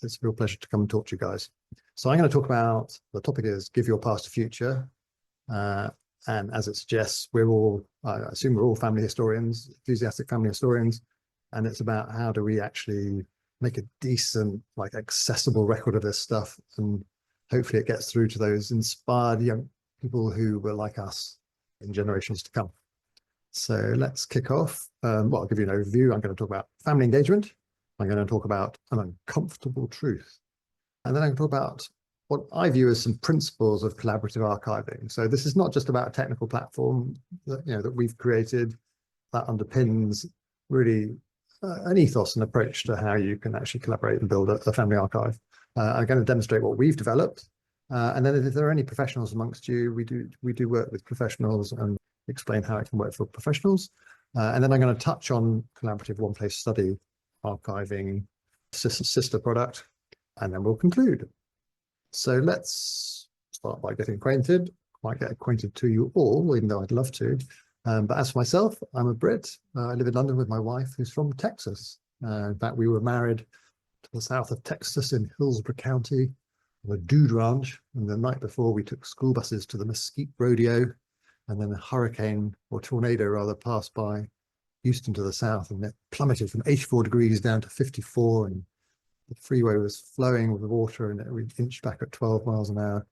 it's a real pleasure to come and talk to you guys. So I'm going to talk about, the topic is give your past a future. And as it suggests, I assume we're all family historians, enthusiastic family historians. And it's about how do we actually make a decent, like accessible record of this stuff. And hopefully it gets through to those inspired young people who were like us in generations to come. So let's kick off. Well, I'll give you an overview. I'm going to talk about family engagement. I'm going to talk about an uncomfortable truth. And then I'm going to talk about what I view as some principles of collaborative archiving. So this is not just about a technical platform that we've created that underpins really an ethos and approach to how you can actually collaborate and build a family archive. I'm going to demonstrate what we've developed. And then if there are any professionals amongst you, we do work with professionals and explain how it can work for professionals. And then I'm going to touch on collaborative one-place study archiving sister product, and then we'll conclude. So let's start by getting acquainted. I might get acquainted to you all, even though I'd love to. But as for myself, I'm a Brit. I live in London with my wife, who's from Texas. In fact, we were married to the south of Texas in Hillsborough County, on a dude ranch. And the night before, we took school buses to the Mesquite Rodeo, and then a hurricane, or tornado rather, passed by Houston to the south, and it plummeted from 84 degrees down to 54, and the freeway was flowing with water, and we inched back at 12 miles an hour.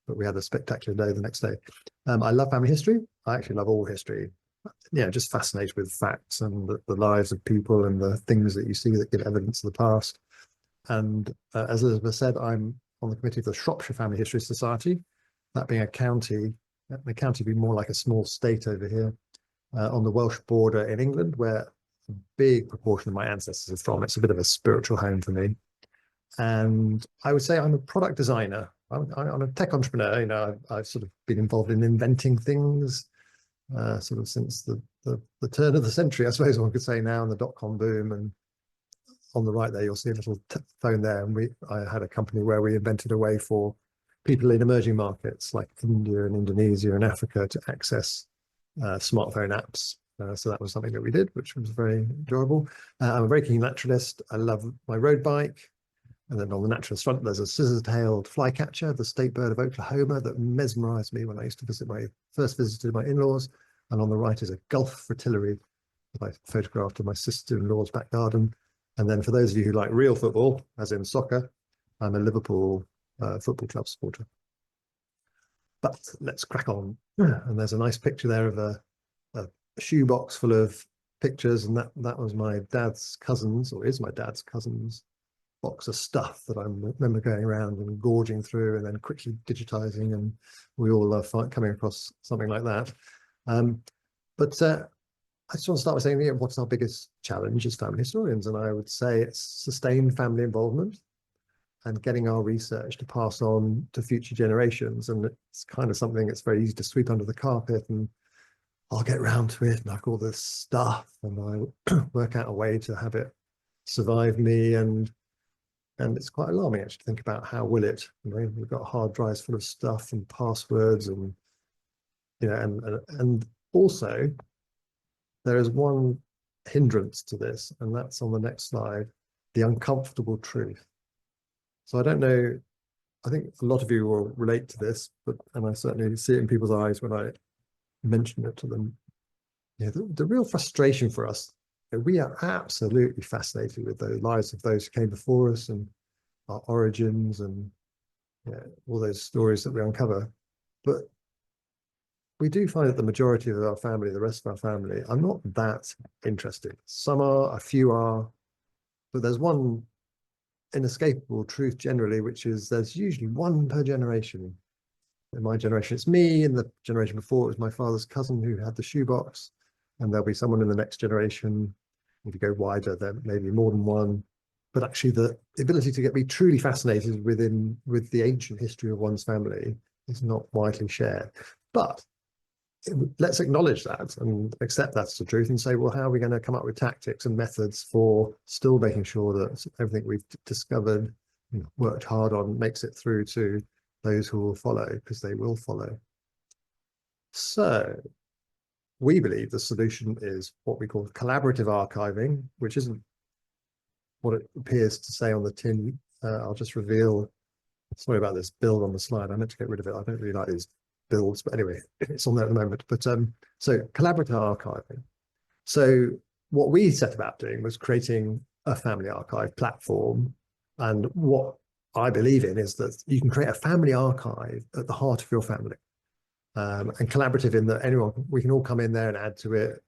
But we had a spectacular day the next day. I love family history. I actually love all history. Yeah, just fascinated with facts and the lives of people and the things that you see that give evidence of the past. And as Elizabeth said, I'm on the committee of the Shropshire Family History Society, that being a county, the county being more like a small state over here, on the Welsh border in England, where a big proportion of my ancestors are from. It's a bit of a spiritual home for me. And I would say I'm a product designer. I'm a tech entrepreneur. I've sort of been involved in inventing things sort of since the turn of the century, I suppose one could say now, in the dot-com boom. And on the right there, you'll see a little phone there. And I had a company where we invented a way for people in emerging markets like India and Indonesia and Africa to access smartphone apps. So that was something that we did, which was very enjoyable. I'm a very keen naturalist. I love my road bike. And then on the naturalist front, there's a scissor-tailed flycatcher, the state bird of Oklahoma, that mesmerized me when I used to first visited my in-laws. And on the right is a Gulf fritillary that I photographed in my sister-in-law's back garden. And then for those of you who like real football, as in soccer, I'm a Liverpool football club supporter. But let's crack on. And there's a nice picture there of a shoebox full of pictures, and that was my dad's cousins, or is my dad's cousins, box of stuff that I remember going around and gorging through and then quickly digitizing, and we all love coming across something like that. But I just want to start by saying, what's our biggest challenge as family historians? And I would say it's sustained family involvement and getting our research to pass on to future generations. And it's kind of something that's very easy to sweep under the carpet, and I'll get round to it and like all this stuff, and I work out a way to have it survive me. And it's quite alarming actually to think about how will it. We've got hard drives full of stuff and passwords, and and also there is one hindrance to this, and that's on the next slide, the uncomfortable truth. So I don't know, I think a lot of you will relate to this, and I certainly see it in people's eyes when I mention it to them. The real frustration for us, we are absolutely fascinated with the lives of those who came before us and our origins and all those stories that we uncover. But we do find that the majority of our family, the rest of our family, are not that interested. Some are, a few are, but there's one inescapable truth generally, which is there's usually one per generation. In my generation, it's me. In the generation before, it was my father's cousin who had the shoebox. And there'll be someone in the next generation. If you go wider, then maybe more than one. But actually, the ability to be truly fascinated with the ancient history of one's family is not widely shared. But let's acknowledge that and accept that's the truth and say, well, how are we going to come up with tactics and methods for still making sure that everything we've discovered, worked hard on, makes it through to those who will follow, because they will follow. So we believe the solution is what we call collaborative archiving, which isn't what it appears to say on the tin I'll just reveal, sorry about this build on the slide. I meant to get rid of it. I don't really like these builds, but anyway, it's on there at the moment. But so collaborative archiving. So what we set about doing was creating a family archive platform. And what I believe in is that you can create a family archive at the heart of your family. And collaborative in that we can all come in there and add to it,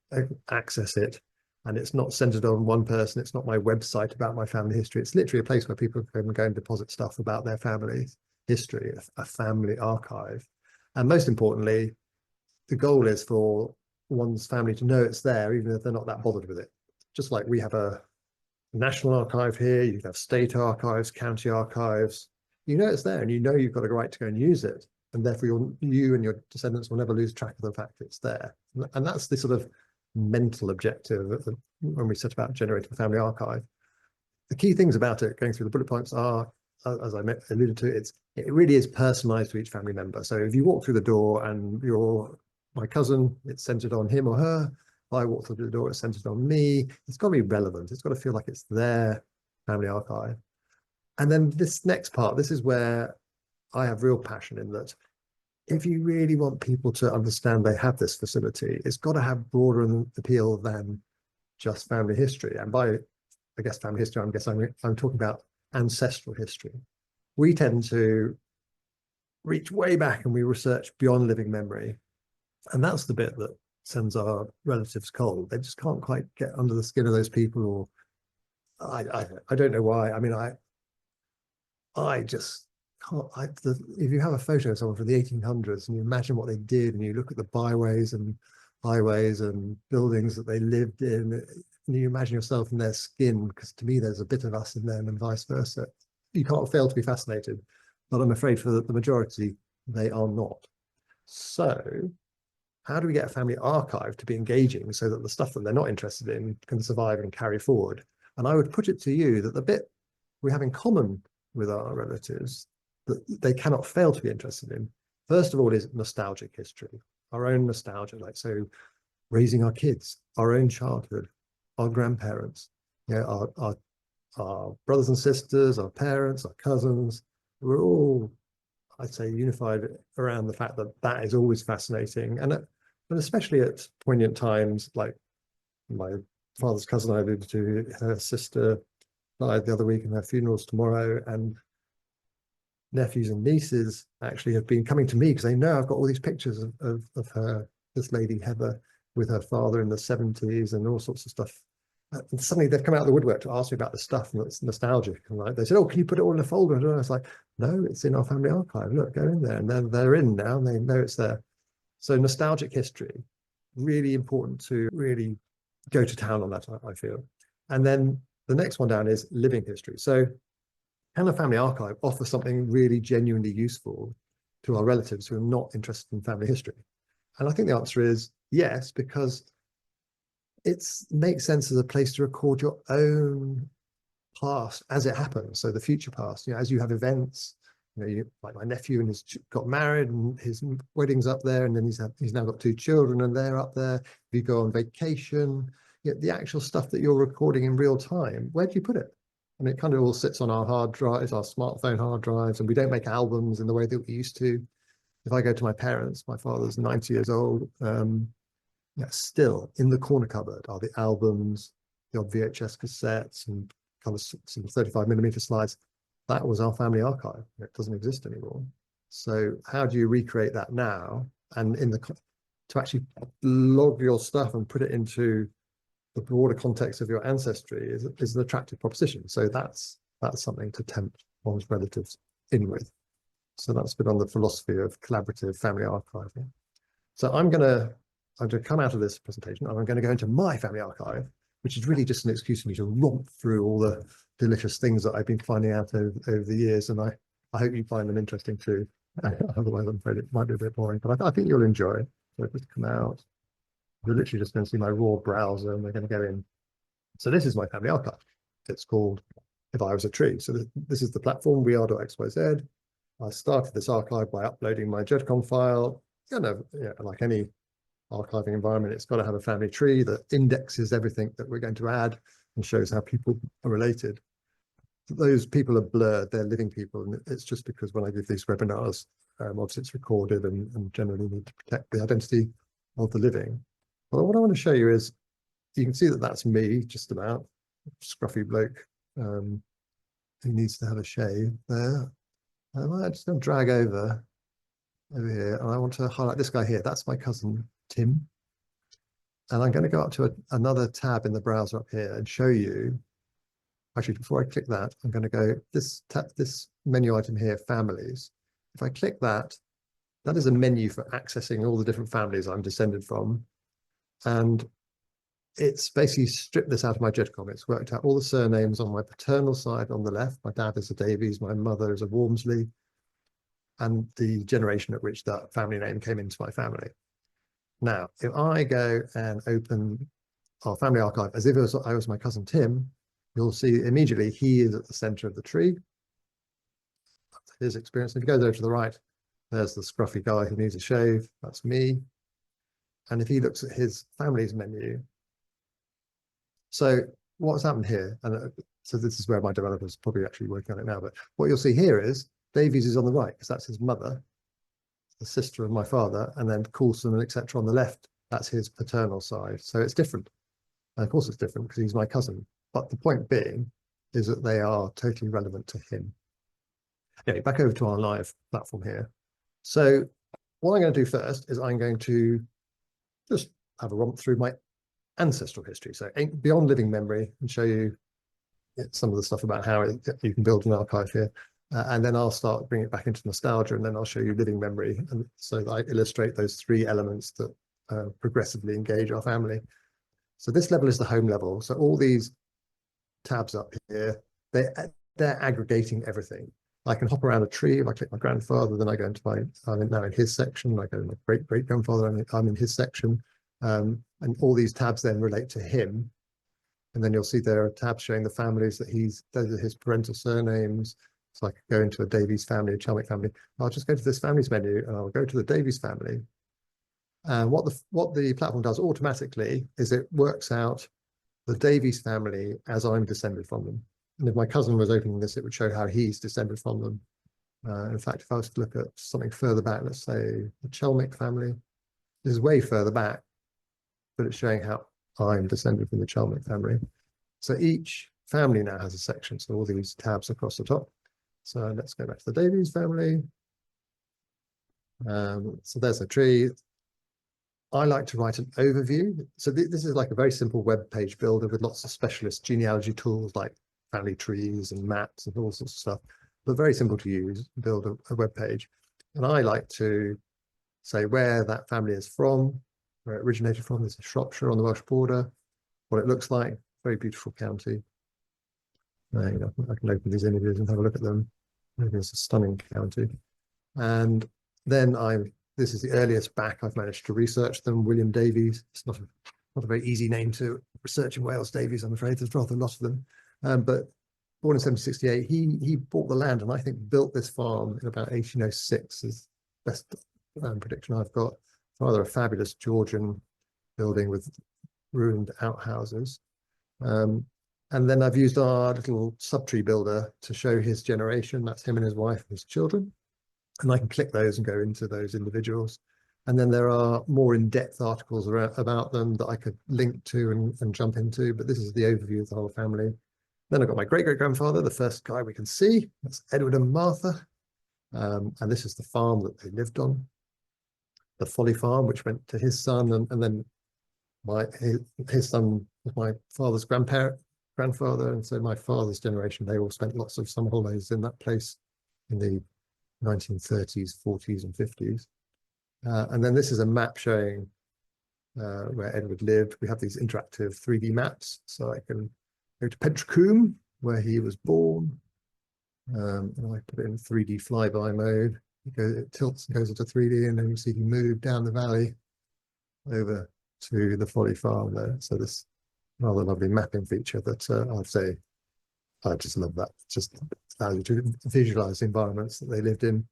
access it. And it's not centered on one person. It's not my website about my family history. It's literally a place where people can go and deposit stuff about their family history, a family archive. And most importantly, the goal is for one's family to know it's there, even if they're not that bothered with it. Just like we have a national archive here, you have state archives, county archives. You know it's there, and you know you've got a right to go and use it. And therefore, you and your descendants will never lose track of the fact it's there. And that's the sort of mental objective when we set about generating a family archive. The key things about it, going through the bullet points, are, as I alluded to, it really is personalized to each family member. So if you walk through the door and you're my cousin, it's centered on him or her. If I walk through the door, it's centered on me. It's got to be relevant. It's got to feel like it's their family archive. And then this next part, this is where I have real passion in that. If you really want people to understand they have this facility, it's got to have broader appeal than just family history. And by, I guess, family history, I'm talking about ancestral history. We tend to reach way back and we research beyond living memory. And that's the bit that sends our relatives cold. They just can't quite get under the skin of those people, or I don't know why. I mean, I just can't. If you have a photo of someone from the 1800s and you imagine what they did, and you look at the byways and highways and buildings that they lived in, and you imagine yourself in their skin, because to me there's a bit of us in them and vice versa. You can't fail to be fascinated, but I'm afraid for the majority, they are not. So how do we get a family archive to be engaging so that the stuff that they're not interested in can survive and carry forward? And I would put it to you that the bit we have in common with our relatives that they cannot fail to be interested in, first of all, is nostalgic history, our own nostalgia, like so raising our kids, our own childhood, our grandparents, you know, our brothers and sisters, our parents, our cousins. We're all, I'd say, unified around the fact that that is always fascinating. And especially at poignant times, like my father's cousin I alluded to, her sister died the other week and her funeral's tomorrow, and nephews and nieces actually have been coming to me because they know I've got all these pictures of her, this lady Heather, with her father in the 70s and all sorts of stuff. And suddenly they've come out of the woodwork to ask me about the stuff, and it's nostalgic. And like they said, "Oh, can you put it all in a folder?" And I was like, "No, it's in our family archive. Look, go in there." And then they're in now, and they know it's there. So nostalgic history, really important to really go to town on that, I feel. And then the next one down is living history. So can a family archive offer something really genuinely useful to our relatives who are not interested in family history? And I think the answer is yes, because it makes sense as a place to record your own past as it happens. So the future past, you know, as you have events, you know, like my nephew and his got married and his wedding's up there, and then he's now got 2 children and they're up there. If you go on vacation, you know, the actual stuff that you're recording in real time, where do you put it? And it kind of all sits on our hard drives, our smartphone hard drives, and we don't make albums in the way that we used to. If I go to my parents, my father's 90 years old, yeah, still in the corner cupboard are the albums, the old VHS cassettes, and kind of some 35mm slides. That was our family archive. It doesn't exist anymore. So how do you recreate that now? And to actually log your stuff and put it into the broader context of your ancestry is an attractive proposition. So that's something to tempt one's relatives in with. So that's been on the philosophy of collaborative family archiving. So I'm going to come out of this presentation and I'm going to go into my family archive, which is really just an excuse for me to romp through all the delicious things that I've been finding out over the years. And I hope you find them interesting too. Otherwise, I'm afraid it might be a bit boring, but I think you'll enjoy it. So just come out. You're literally just going to see my raw browser and we're going to go in. So this is my family archive. It's called If I Was a Tree. So this is the platform, WeAre.xyz. I started this archive by uploading my GEDCOM file. You know, like any archiving environment, it's got to have a family tree that indexes everything that we're going to add and shows how people are related. those people are blurred, they're living people, and it's just because when I give these webinars, obviously it's recorded and generally need to protect the identity of the living. But what I want to show you is, you can see that that's me, just about, scruffy bloke who needs to have a shave there. I'm just going to drag over here, and I want to highlight this guy here. That's my cousin Tim. And I'm going to go up to another tab in the browser up here and show you. Actually, before I click that, I'm going to go this menu item here, families. If I click that, that is a menu for accessing all the different families I'm descended from. And it's basically stripped this out of my GEDCOM. It's worked out all the surnames on my paternal side on the left. My dad is a Davies, my mother is a Walmsley, and the generation at which that family name came into my family. Now, if I go and open our family archive as if I was my cousin Tim, you'll see immediately he is at the center of the tree. That's his experience. If you go there to the right, there's the scruffy guy who needs a shave. That's me. And if he looks at his family's menu, so what's happened here, and so this is where my developer's probably actually working on it now, but what you'll see here is Davies is on the right, because that's his mother, the sister of my father, and then Coulson and etc. on the left, that's his paternal side. So it's different. And of course it's different because he's my cousin. But the point being is that they are totally relevant to him. Okay, back over to our live platform here. So what I'm going to do first is I'm going to just have a romp through my ancestral history. So beyond living memory, and show you some of the stuff about how you can build an archive here. And then I'll start bringing it back into nostalgia, and then I'll show you living memory. And so that I illustrate those three elements that progressively engage our family. So this level is the home level. So all these tabs up here, they're aggregating everything. I can hop around a tree. If I click my grandfather, then I go into I'm now in his section. I go to my great-great-grandfather, I'm in his section. And all these tabs then relate to him. And then you'll see there are tabs showing the families that those are his parental surnames. So I could go into a Davies family, a Chalmers family. I'll just go to this families menu and I'll go to the Davies family. And what the platform does automatically is it works out the Davies family as I'm descended from them. And if my cousin was opening this, it would show how he's descended from them. In fact, if I was to look at something further back, let's say the Chalmers family, this is way further back, but it's showing how I'm descended from the Chalmers family. So each family now has a section, so all these tabs across the top. So let's go back to the Davies family. So there's a tree. I like to write an overview. So this is like a very simple web page builder with lots of specialist genealogy tools like family trees and maps and all sorts of stuff, but very simple to use, build a web page. And I like to say where that family is from, where it originated from. This is Shropshire on the Welsh border, what it looks like, very beautiful county. I can open these images and have a look at them. It's a stunning county. And then this is the earliest back I've managed to research them, William Davies. It's not a very easy name to research in Wales, Davies, I'm afraid. There's rather a lot of them. But born in 1768, he bought the land and I think built this farm in about 1806 is the best prediction I've got. Rather a fabulous Georgian building with ruined outhouses. And then I've used our little subtree builder to show his generation. That's him and his wife and his children. And I can click those and go into those individuals. And then there are more in-depth articles about them that I could link to and jump into. But this is the overview of the whole family. Then I've got my great-great-grandfather, the first guy we can see. That's Edward and Martha. And this is the farm that they lived on. The Folly Farm, which went to his son. And then his son was my father's grandfather. And so my father's generation, they all spent lots of summer holidays in that place in the 1930s, 40s and 50s. And then this is a map showing where Edward lived. We have these interactive 3D maps. So I can go to Pentracombe, where he was born. And I put it in 3D flyby mode. It tilts and goes into 3D, and then you see he moved down the valley over to the Folly Farm there. So this rather lovely mapping feature that I'd say I just love that. It just allows you to visualize the environments that they lived in.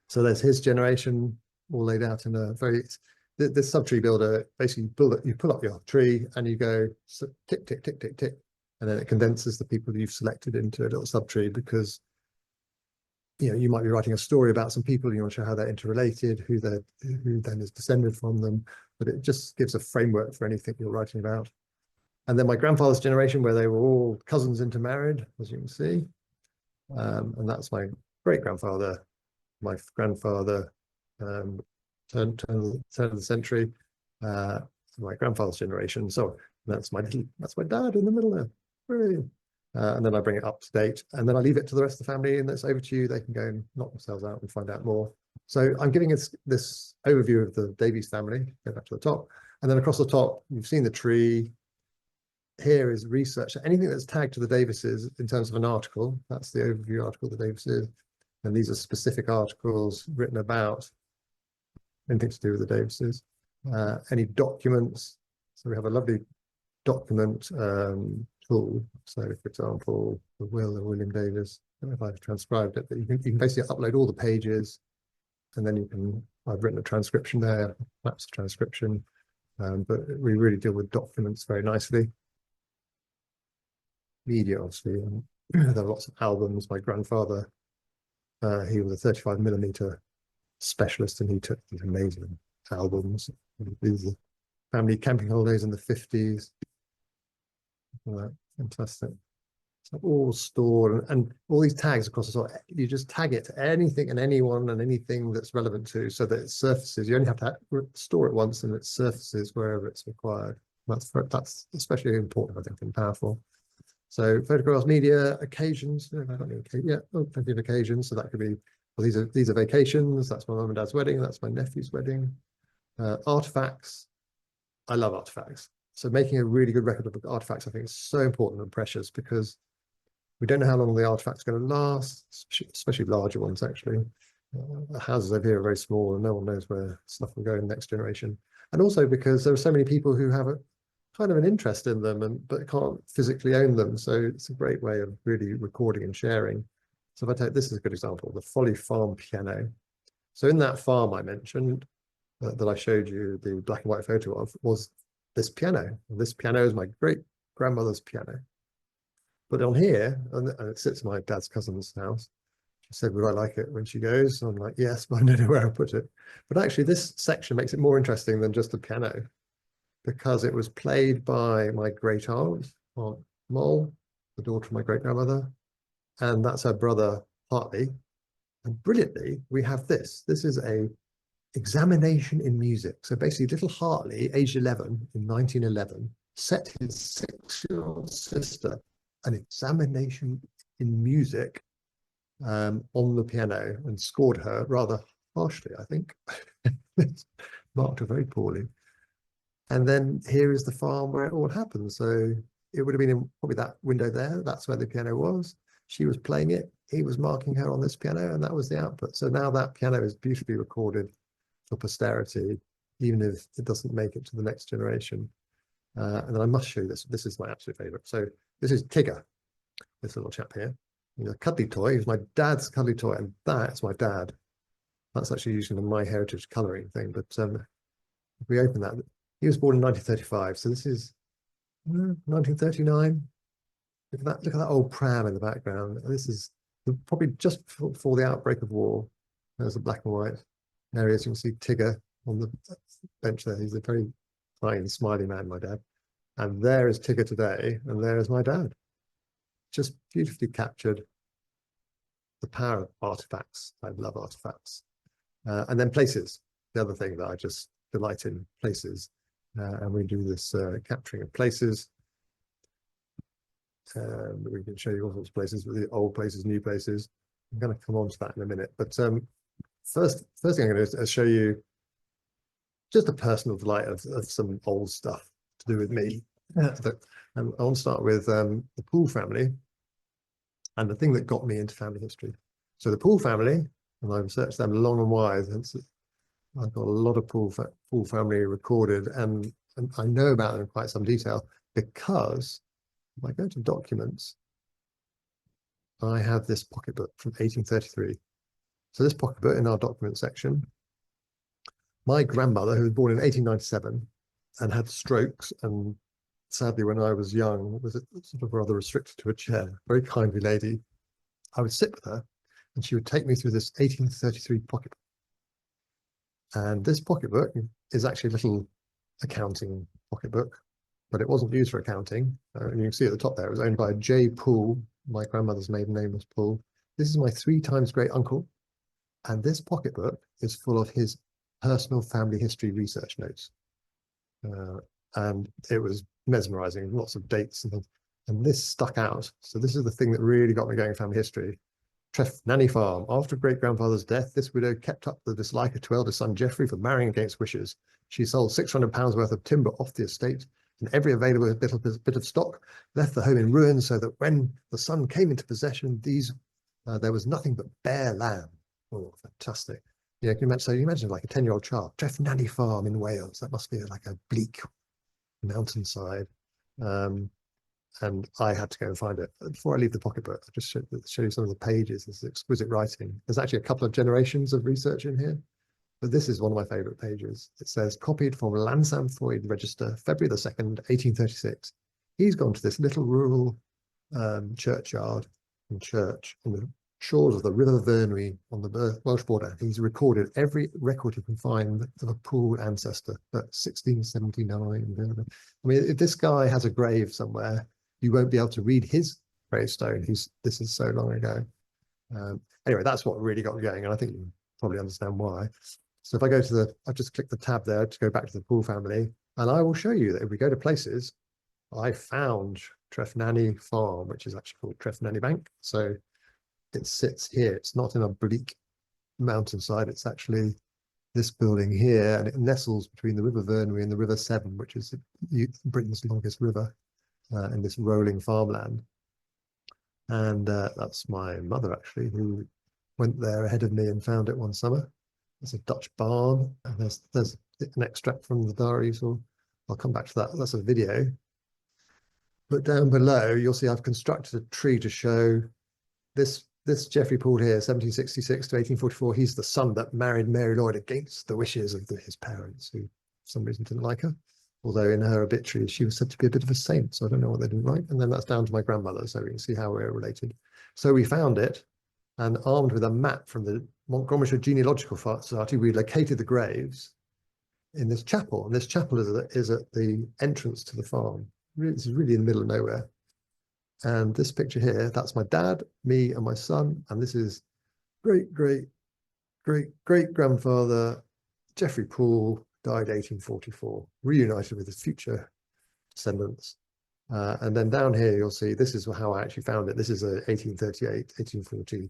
So there's his generation all laid out in a very, this subtree builder, basically you pull up your tree and you go tick, tick, tick, tick, tick. And then it condenses the people you've selected into a little subtree, because you might be writing a story about some people and you want to show how they're interrelated, who then is descended from them, but it just gives a framework for anything you're writing about. And then my grandfather's generation, where they were all cousins intermarried, as you can see. And that's my great-grandfather, my grandfather, turn of the century, my grandfather's generation. So that's my dad in the middle there. Brilliant. And then I bring it up to date, and then I leave it to the rest of the family, and that's over to you. They can go and knock themselves out and find out more. So I'm giving us this overview of the Davies family. Go back to the top, and then across the top, you've seen the tree. Here is research. So anything that's tagged to the Davises in terms of an article, that's the overview article of the Davises. And these are specific articles written about anything to do with the Davises. Any documents. So we have a lovely document tool. So, for example, the will of William Davies. I don't know if I've transcribed it, but you can basically upload all the pages, and then I've written a transcription there, maps of transcription, but we really deal with documents very nicely. Media, obviously, and there are lots of albums. My grandfather, he was a 35mm specialist, and he took these amazing albums. These are family camping holidays in the 50s. Fantastic. So all stored, and all these tags across the top, you just tag it to anything and anyone and anything that's relevant to, so that it surfaces. You only have to store it once, and it surfaces wherever it's required. That's especially important, I think, and powerful. So photographs, media, occasions. I don't know, plenty of occasions. So that could be, well, these are vacations. That's my mum and dad's wedding. That's my nephew's wedding. Artifacts. I love artifacts. So making a really good record of artifacts, I think, is so important and precious, because we don't know how long the artifact's going to last, especially larger ones, actually. The houses over here are very small, and no one knows where stuff will go in the next generation. And also because there are so many people who have a kind of an interest in them, but can't physically own them. So it's a great way of really recording and sharing. So if I take, this is a good example, the Folly Farm piano. So in that farm I mentioned, that I showed you the black and white photo of, was this piano. And this piano is my great-grandmother's piano. But on here, and it sits in my dad's cousin's house. She said, would I like it when she goes? And I'm like, yes, but I don't know where I'll put it. But actually, this section makes it more interesting than just a piano, because it was played by my great-aunt, Aunt Moll, the daughter of my great-grandmother, and that's her brother, Hartley. And brilliantly, we have this. This is a examination in music. So basically, little Hartley, aged 11 in 1911, set his 6-year-old sister an examination in music on the piano, and scored her rather harshly, I think. Marked her very poorly. And then here is the farm where it all happened. So it would have been in probably that window there. That's where the piano was. She was playing it. He was marking her on this piano, and that was the output. So now that piano is beautifully recorded for posterity, even if it doesn't make it to the next generation. And then I must show you this. This is my absolute favorite. So this is Tigger, this little chap here. A cuddly toy. He's my dad's cuddly toy, and that's my dad. That's actually using the My Heritage colouring thing. But if we open that, he was born in 1935. So this is 1939. Look at that old pram in the background. This is probably just before the outbreak of war. There's a black and white areas. You can see Tigger on the bench there. He's a very fine, smiley man, my dad. And there is Tigger today, and there is my dad. Just beautifully captured the power of artifacts. I love artifacts. And then places, the other thing that I just delight in, places. And we do this capturing of places. We can show you all sorts of places, with the old places, new places. I'm going to come on to that in a minute. But first thing I'm going to do is show you just a personal delight of some old stuff to do with me. And I'll start with the Poole family, and the thing that got me into family history. So the Poole family, and I've researched them long and wide. I've got a lot of Poole family recorded, and I know about them in quite some detail, because if I go to documents, I have this pocketbook from 1833. So this pocketbook in our document section, my grandmother, who was born in 1897 and had strokes and sadly, when I was young, was sort of rather restricted to a chair. Very kindly lady. I would sit with her, and she would take me through this 1833 pocketbook. And this pocketbook is actually a little accounting pocketbook, but it wasn't used for accounting. And you can see at the top there, it was owned by J. Poole. My grandmother's maiden name was Poole. This is my 3 times great uncle. And this pocketbook is full of his personal family history research notes. And it was mesmerizing, lots of dates and things. And this stuck out. So this is the thing that really got me going in family history. Nanny Farm. After great-grandfather's death, this widow kept up the dislike to eldest son Geoffrey for marrying against wishes. She sold £600 worth of timber off the estate and every available bit of stock, left the home in ruins, so that when the son came into possession, there was nothing but bare land. Oh, fantastic. Yeah, so you imagine like a 10-year-old child, Nanny Farm in Wales. That must be like a bleak mountainside. And I had to go and find it. Before I leave the pocketbook, I'll just show you some of the pages. This is exquisite writing. There's actually a couple of generations of research in here, but this is one of my favorite pages. It says, copied from Llansanfraid Register, February the 2nd, 1836. He's gone to this little rural churchyard and church on the shores of the River Vyrnwy on the Welsh border. He's recorded every record he can find of a Poole ancestor, but 1679. I mean, if this guy has a grave somewhere, you won't be able to read his gravestone. This is so long ago. Anyway, that's what really got me going, and I think you probably understand why. So if I go to I've just clicked the tab there to go back to the Poole family, and I will show you that if we go to places, I found Nanny Farm, which is actually called Nanny Bank. So it sits here. It's not in a bleak mountainside. It's actually this building here, and it nestles between the River Vyrnwy and the River Severn, which is Britain's longest river, in this rolling farmland. And that's my mother, actually, who went there ahead of me and found it one summer. There's a Dutch barn, and there's an extract from the diary, so I'll come back to that. That's a video. But down below, you'll see I've constructed a tree to show this Geoffrey Poole here, 1766 to 1844. He's the son that married Mary Lloyd against the wishes of his parents, who for some reason didn't like her. Although in her obituary, she was said to be a bit of a saint, so I don't know what they didn't like. And then that's down to my grandmother, so we can see how we're related. So we found it, and armed with a map from the Montgomeryshire Genealogical Society, we located the graves in this chapel. And this chapel is at the entrance to the farm. This is really in the middle of nowhere. And this picture here, that's my dad, me, and my son. And this is great-great-great-great-grandfather Geoffrey Poole, died 1844, reunited with his future descendants. And then down here, you'll see, this is how I actually found it. This is a 1838, 1840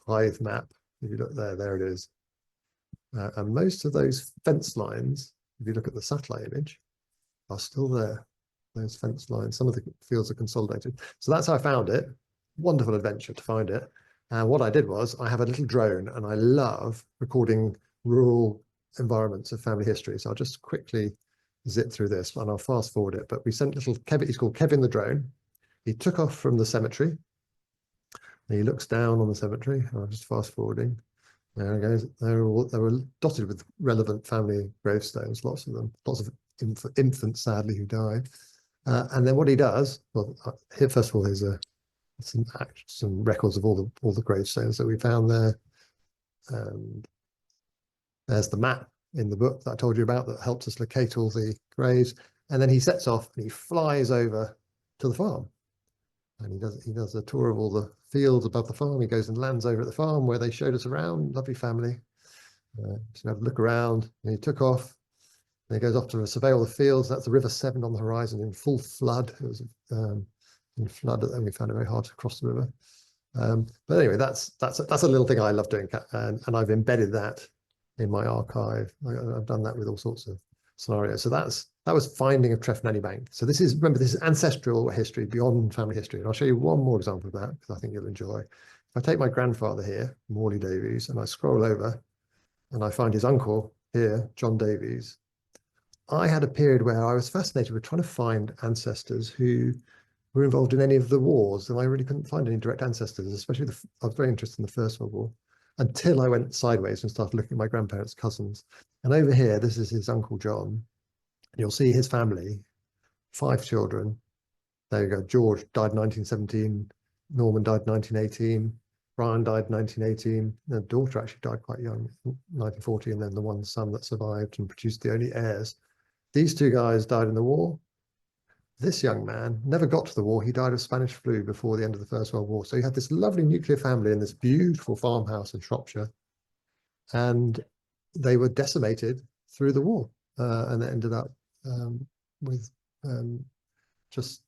tithe map. If you look there it is. And most of those fence lines, if you look at the satellite image, are still there. Those fence lines, some of the fields are consolidated. So that's how I found it. Wonderful adventure to find it. And what I did was, I have a little drone, and I love recording rural environments of family history. So I'll just quickly zip through this, and I'll fast forward it. But we sent little Kevin, he's called Kevin the drone. He took off from the cemetery, and he looks down on the cemetery. I'm just fast forwarding. There it goes. They were dotted with relevant family gravestones, lots of them, lots of infants, sadly, who died. And then what he does, well, here first of all, there's some records of all the gravestones that we found there. And there's the map in the book that I told you about that helps us locate all the graves. And then he sets off and he flies over to the farm. And he does a tour of all the fields above the farm. He goes and lands over at the farm where they showed us around. Lovely family. Just have a look around. And he took off. And he goes off to surveil the fields. That's the River Severn on the horizon in full flood. It was in flood, and we found it very hard to cross the river. But anyway, that's a little thing I love doing, and I've embedded that in my archive. I've done that with all sorts of scenarios. So that was finding of Nanny Bank. So remember, this is ancestral history beyond family history. And I'll show you one more example of that, because I think you'll enjoy. If I take my grandfather here, Morley Davies, and I scroll over and I find his uncle here, John Davies, I had a period where I was fascinated with trying to find ancestors who were involved in any of the wars, and I really couldn't find any direct ancestors, especially I was very interested in the First World War, until I went sideways and started looking at my grandparents' cousins. And over here, this is his Uncle John. You'll see his family 5 children. There you go. George died in 1917. Norman died in 1918. Brian died in 1918. The daughter actually died quite young, 1940, and then the one son that survived and produced the only heirs. These 2 guys died in the war. This young man never got to the war. He died of Spanish flu before the end of the First World War. So he had this lovely nuclear family in this beautiful farmhouse in Shropshire, and they were decimated through the war, and it ended up with just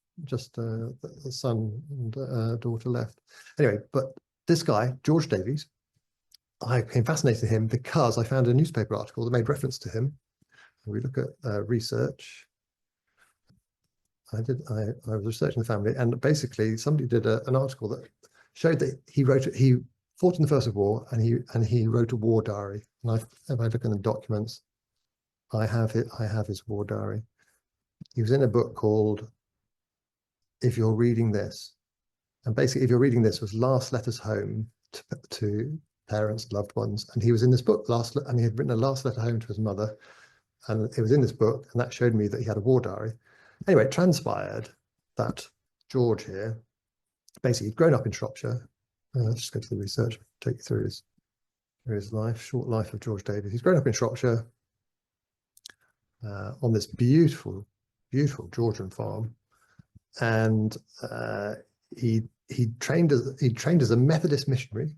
the son and daughter left. Anyway, but this guy, George Davies, I became fascinated with him because I found a newspaper article that made reference to him. We look at research. I was researching the family, and basically somebody did an article that showed that he fought in the First World War, and he wrote a war diary. And if I look in the documents, I have his war diary. He was in a book called If You're Reading This. And basically, If You're Reading This was last letters home to parents, loved ones. And he was in this book and he had written a last letter home to his mother. And it was in this book, and that showed me that he had a war diary. Anyway, it transpired that George here, basically he'd grown up in Shropshire. Let's just go to the research, take you through his life, short life of George Davies. He's grown up in Shropshire on this beautiful, beautiful Georgian farm. And he trained as a Methodist missionary,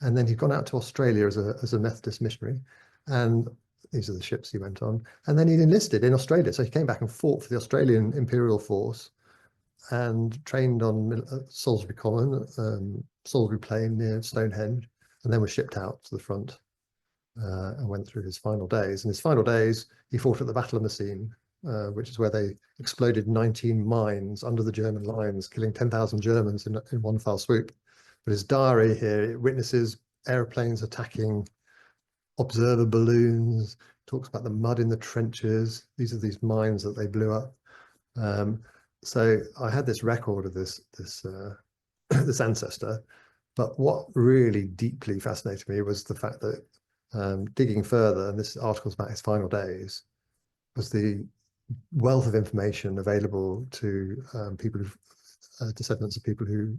and then he'd gone out to Australia as a Methodist missionary, and these are the ships he went on, and then he enlisted in Australia. So he came back and fought for the Australian Imperial Force, and trained on Salisbury Common, Salisbury Plain near Stonehenge, and then was shipped out to the front and went through his final days. In his final days, he fought at the Battle of Messines, which is where they exploded 19 mines under the German lines, killing 10,000 Germans in one fell swoop. But his diary here, it witnesses airplanes attacking observer balloons, talks about the mud in the trenches. These are these mines that they blew up. So I had this record of this this ancestor, but what really deeply fascinated me was the fact that digging further, and this article's about his final days, was the wealth of information available to people descendants of people who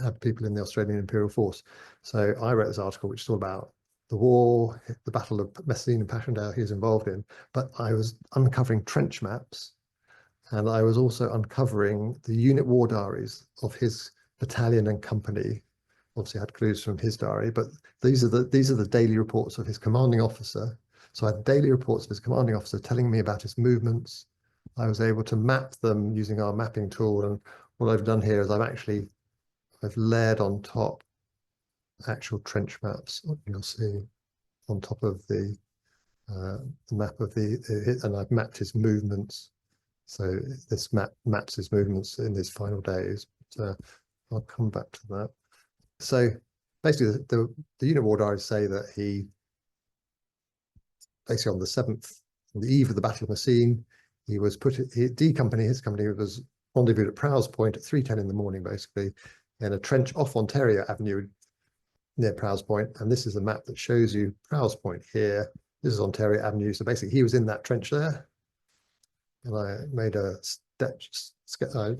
had people in the Australian Imperial Force. So I wrote this article, which is all about the war, the Battle of Messines and Passchendaele he was involved in, but I was uncovering trench maps, and I was also uncovering the unit war diaries of his battalion and company. Obviously I had clues from his diary, but these are the daily reports of his commanding officer. So I had daily reports of his commanding officer telling me about his movements. I was able to map them using our mapping tool, and what I've done here is I've layered on top actual trench maps. You'll see on top of the map of and I've mapped his movements. So this maps his movements in his final days. But, I'll come back to that. So basically, the unit war diaries say that he basically on the 7th, on the eve of the Battle of Messines, he was his company was rendezvoused at Prowse Point at 3:10 in the morning, basically, in a trench off Ontario Avenue near Prowse Point. And this is a map that shows you Prowse Point here. This is Ontario Avenue. So basically he was in that trench there. And I made I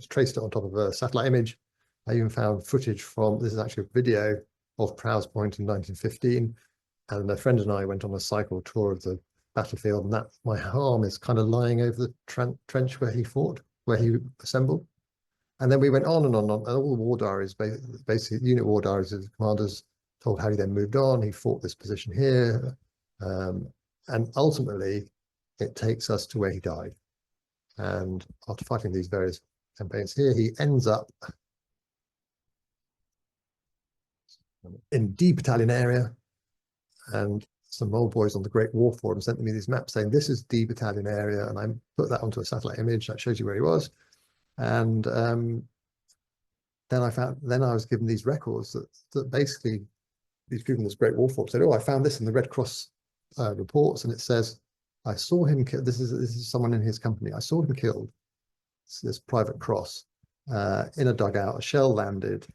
traced it on top of a satellite image. I even found footage this is actually a video of Prowse Point in 1915. And a friend and I went on a cycle tour of the battlefield, and my arm is kind of lying over the trench where he fought, where he assembled. And then we went on and on, and all the war diaries, basically unit war diaries of the commanders told how he then moved on. He fought this position here. And ultimately, it takes us to where he died. And after fighting these various campaigns here, he ends up in D Battalion area. And some old boys on the Great War Forum sent me these maps saying, this is D Battalion area. And I put that onto a satellite image that shows you where he was. And then I was given these records that basically these people in this Great War Forum said, oh, I found this in the Red Cross reports, and it says, I saw him killed. This is someone in his company. I saw him killed. This Private Cross in a dugout. A shell landed.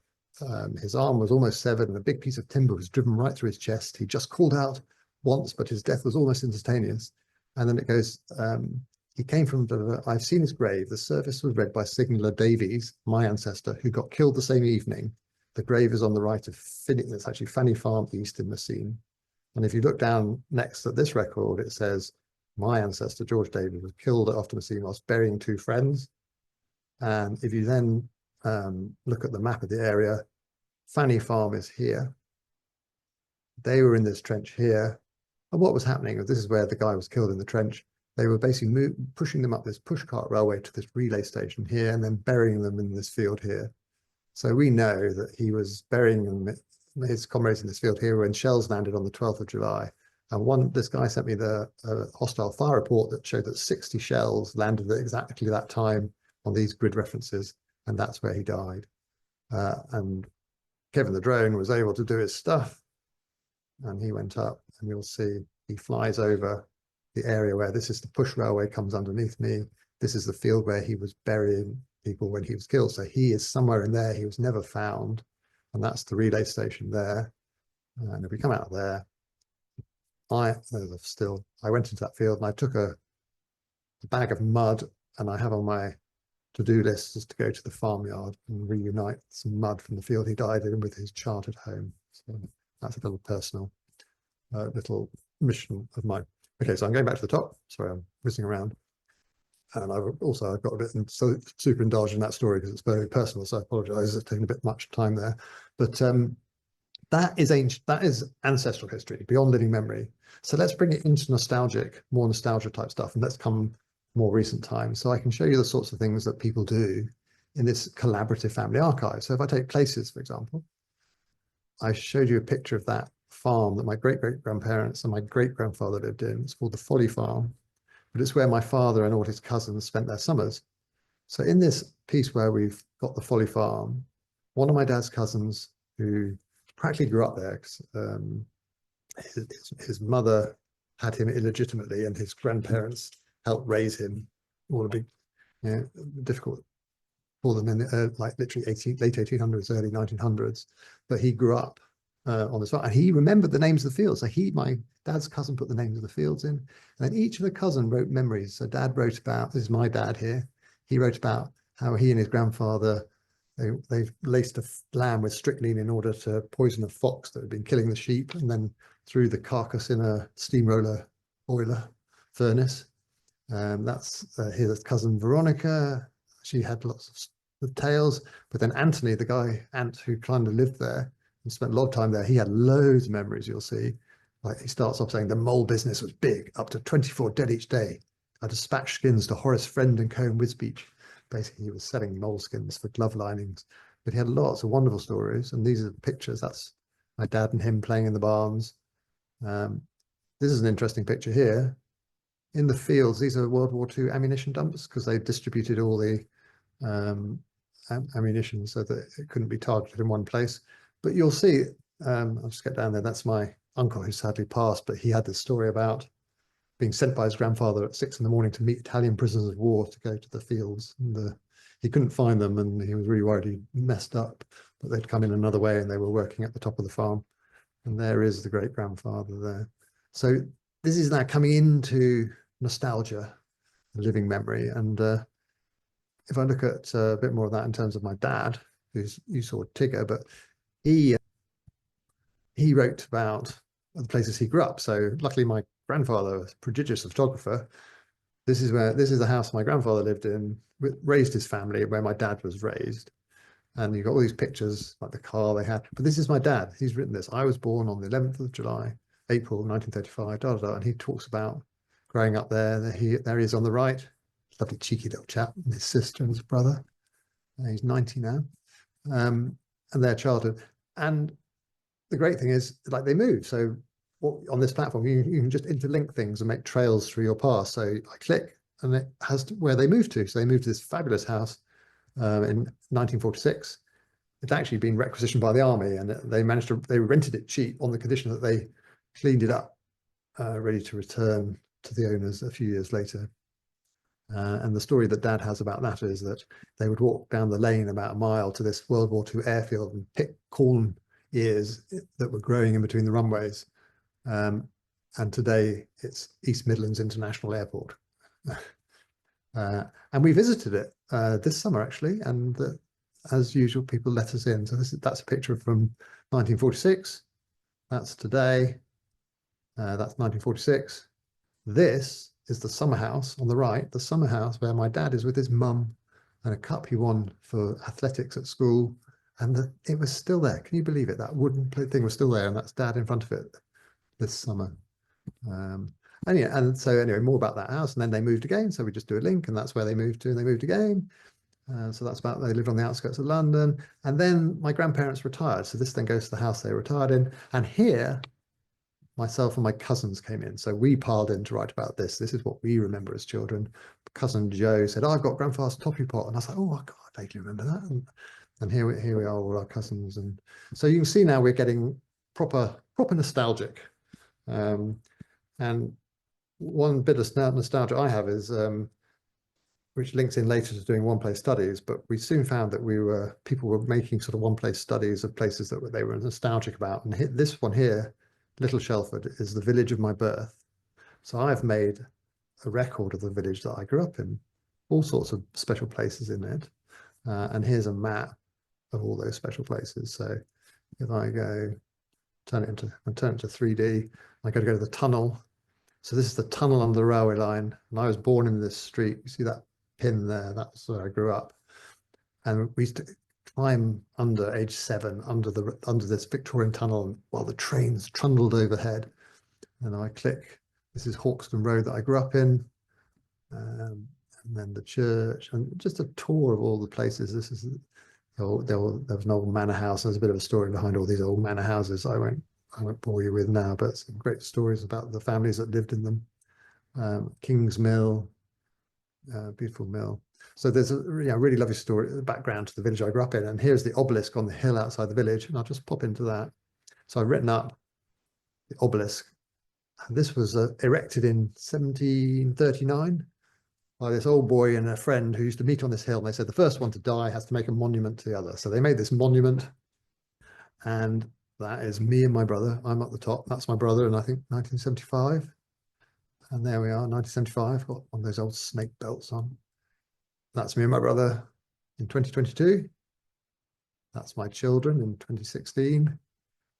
His arm was almost severed, and a big piece of timber was driven right through his chest. He just called out once, but his death was almost instantaneous. And then it goes, He came from I've seen his grave. The service was read by signaller Davies, my ancestor, who got killed the same evening. The grave is on the right of it's actually Fanny Farm East in Messine. And if you look down next at this record, it says, my ancestor, George Davies, was killed after Messine whilst burying two friends. And if you then look at the map of the area, Fanny Farm is here. They were in this trench here. And what was happening, this is where the guy was killed in the trench. They were basically pushing them up this pushcart railway to this relay station here and then burying them in this field here. So we know that he was burying them, his comrades in this field here when shells landed on the 12th of July. And this guy sent me the hostile fire report that showed that 60 shells landed at exactly that time on these grid references, and that's where he died. And Kevin the drone was able to do his stuff, and he went up, and you'll see he flies over the area where this is the push railway comes underneath me. This is the field where he was burying people when he was killed. So he is somewhere in there. He was never found, and that's the relay station there. And if we come out of there, I went into that field and I took a bag of mud, and I have on my to-do list just to go to the farmyard and reunite some mud from the field he died in with his childhood home. So that's a little personal little mission of mine. Okay, so I'm going back to the top. Sorry, I'm whizzing around. And I've got a bit super indulged in that story because it's very personal, so I apologize. It's taken a bit much time there. But that is ancestral history, beyond living memory. So let's bring it into more nostalgia type stuff, and let's come more recent times. So I can show you the sorts of things that people do in this collaborative family archive. So if I take places, for example, I showed you a picture of that farm that my great-great-grandparents and my great-grandfather lived in. It's called the Folly Farm, but it's where my father and all his cousins spent their summers. So in this piece where we've got the Folly Farm, one of my dad's cousins who practically grew up there, his mother had him illegitimately and his grandparents helped raise him. All a big, difficult for them in like literally late 1800s, early 1900s. But he grew up on this farm, and he remembered the names of the fields. So my dad's cousin put the names of the fields in, and then each of the cousin wrote memories. So dad wrote about, this is my dad here, he wrote about how he and his grandfather, they laced a lamb with strychnine in order to poison a fox that had been killing the sheep, and then threw the carcass in a steamroller boiler furnace. That's his cousin Veronica. She had lots of tales, but then Anthony, the ant who kind of lived there and spent a lot of time there, he had loads of memories. You'll see, like he starts off saying the mole business was big, up to 24 dead each day. I dispatched skins to Horace Friend and Co. in Wisbeach. Basically, he was selling mole skins for glove linings, but he had lots of wonderful stories. And these are the pictures. That's my dad and him playing in the barns. This is an interesting picture here. In the fields, these are World War II ammunition dumps because they distributed all the ammunition so that it couldn't be targeted in one place. But you'll see, I'll just get down there. That's my uncle who sadly passed, but he had this story about being sent by his grandfather at 6 in the morning to meet Italian prisoners of war to go to the fields. And he couldn't find them, and he was really worried he messed up, but they'd come in another way and they were working at the top of the farm. And there is the great-grandfather there. So this is now coming into nostalgia, living memory. And if I look at a bit more of that in terms of my dad, you saw Tigger, but he wrote about the places he grew up. So luckily my grandfather was a prodigious photographer. This is the house my grandfather lived in, raised his family, where my dad was raised. And you've got all these pictures, like the car they had. But this is my dad. He's written this. I was born on the 11th of July, April 1935, and he talks about growing up there. There he is on the right. Lovely cheeky little chap, and his sister and his brother. He's 90 now. And their childhood. And the great thing is, like, they move. So on this platform, you can just interlink things and make trails through your past. So I click, and it has where they moved to. So they moved to this fabulous house in 1946. It's actually been requisitioned by the army, and they rented it cheap on the condition that they cleaned it up, ready to return to the owners a few years later. And the story that Dad has about that is that they would walk down the lane about a mile to this World War II airfield and pick corn ears that were growing in between the runways. And today it's East Midlands International Airport. And we visited it this summer, actually, and as usual, people let us in. So that's a picture from 1946. That's today. That's 1946. This is the summer house on the right, the summer house where my dad is with his mum, and a cup he won for athletics at school. And it was still there. Can you believe it? That wooden thing was still there, and that's dad in front of it this summer. And so anyway, more about that house. And then they moved again. So we just do a link, and that's where they moved to, and they moved again. So that's about, they lived on the outskirts of London. And then my grandparents retired. So this then goes to the house they retired in. And here, myself and my cousins came in. So we piled in to write about this. This is what we remember as children. Cousin Joe said, oh, I've got grandfather's toffee pot. And I was like, oh, God, I vaguely remember that. And here we are, all our cousins. And so you can see now we're getting proper nostalgic. And one bit of nostalgia I have is, which links in later to doing one-place studies, but we soon found that people were making sort of one-place studies of places that they were nostalgic about. And this one here, Little Shelford, is the village of my birth. So I've made a record of the village that I grew up in, all sorts of special places in it. And here's a map of all those special places. So if I go turn it into 3D, I got to go to the tunnel. So this is the tunnel under the railway line. And I was born in this street. You see that pin there? That's where I grew up. And we used to climb under age 7 under this Victorian tunnel while the trains trundled overhead. And I click, this is Hawkston Road that I grew up in. And then the church, and just a tour of all the places. This is, there was an old manor house. There's a bit of a story behind all these old manor houses I won't bore you with now, but some great stories about the families that lived in them. King's Mill, beautiful mill. So there's a really lovely story, background to the village I grew up in. And here's the obelisk on the hill outside the village. And I'll just pop into that. So I've written up the obelisk. And this was erected in 1739 by this old boy and a friend who used to meet on this hill. And they said the first one to die has to make a monument to the other. So they made this monument. And that is me and my brother. I'm at the top. That's my brother in, I think, 1975. And there we are, 1975. Got one of those old snake belts on. That's me and my brother in 2022. That's my children in 2016.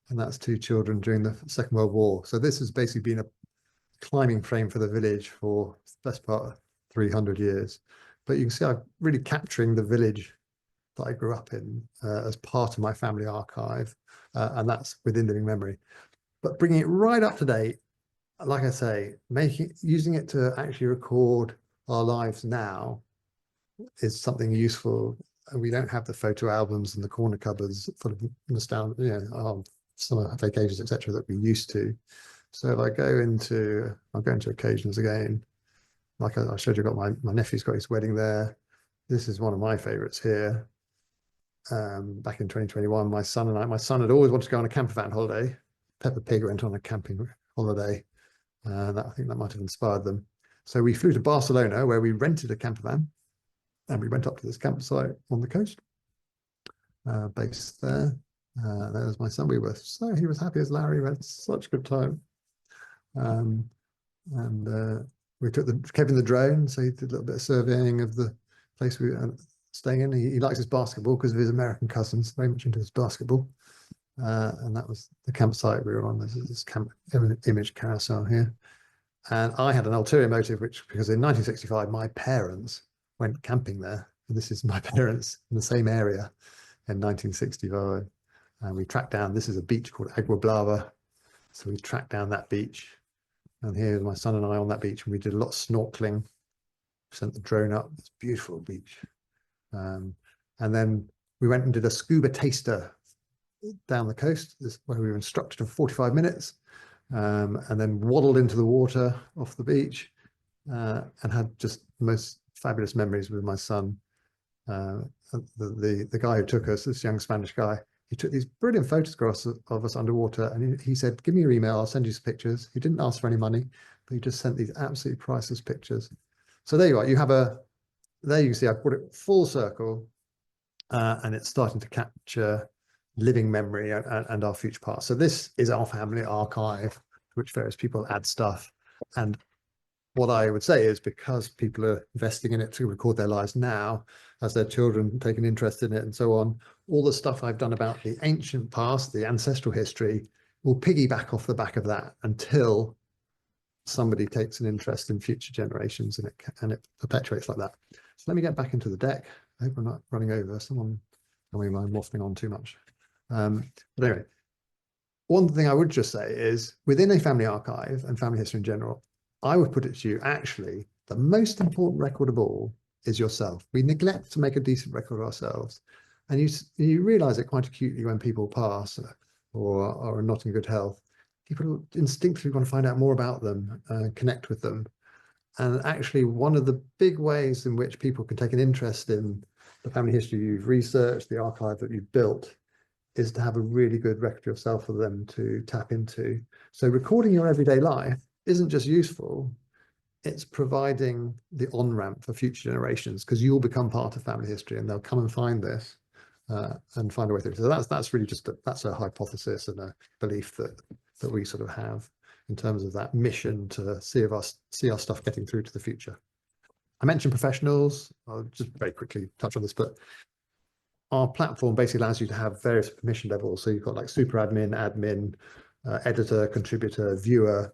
And that's 2 children during the Second World War. So this has basically been a climbing frame for the village for the best part of 300 years. But you can see I'm really capturing the village that I grew up in as part of my family archive. And that's within living memory. But bringing it right up to date, like I say, using it to actually record our lives now is something useful. We don't have the photo albums and the corner cupboards full of nostalgia, summer vacations, etc., that we used to. So if I go into, I'll go into occasions again. Like I showed you, got my nephew's got his wedding there. This is one of my favorites here. Back in 2021, my son had always wanted to go on a camper van holiday. Peppa Pig went on a camping holiday. I think that might have inspired them. So we flew to Barcelona, where we rented a camper van, and we went up to this campsite on the coast, based there. There's my son. He was happy as Larry. We had such a good time. We kept in the drone, so he did a little bit of surveying of the place we were staying in. He likes his basketball because of his American cousins, very much into his basketball. And that was the campsite we were on. This is this image carousel here. And I had an ulterior motive, because in 1965, my parents went camping there. And this is my parents in the same area in 1965. And we tracked down, this is a beach called Agua Blava. So we tracked down that beach. And here's my son and I on that beach. And we did a lot of snorkeling. Sent the drone up. It's a beautiful beach. And then we went and did a scuba taster down the coast, where we were instructed for 45 minutes, and then waddled into the water off the beach, and had just the most fabulous memories with my son. The guy who took us, this young Spanish guy, he took these brilliant photographs of us underwater, and he said, give me your email, I'll send you some pictures. He didn't ask for any money, but he just sent these absolutely priceless pictures. So there you are. There you can see I brought it full circle, and it's starting to capture living memory and our future past. So this is our family archive, to which various people add stuff. And what I would say is, because people are investing in it to record their lives now, as their children take an interest in it and so on, all the stuff I've done about the ancient past, the ancestral history, will piggyback off the back of that until somebody takes an interest in future generations, and it perpetuates like that. So let me get back into the deck. I hope I'm not running over. Someone tell me I'm waffling on too much. But anyway, one thing I would just say is, within a family archive and family history in general, I would put it to you, actually, the most important record of all is yourself. We neglect to make a decent record of ourselves. And you realize it quite acutely when people pass or are not in good health. People instinctively want to find out more about them, connect with them. And actually, one of the big ways in which people can take an interest in the family history you've researched, the archive that you've built, is to have a really good record of yourself for them to tap into. So recording your everyday life isn't just useful, it's providing the on-ramp for future generations, because you'll become part of family history and they'll come and find this and find a way through. So that's really just that's a hypothesis and a belief that we sort of have in terms of that mission to see our stuff getting through to the future. I mentioned professionals. I'll just very quickly touch on this, but our platform basically allows you to have various permission levels. So you've got like super admin, editor, contributor, viewer.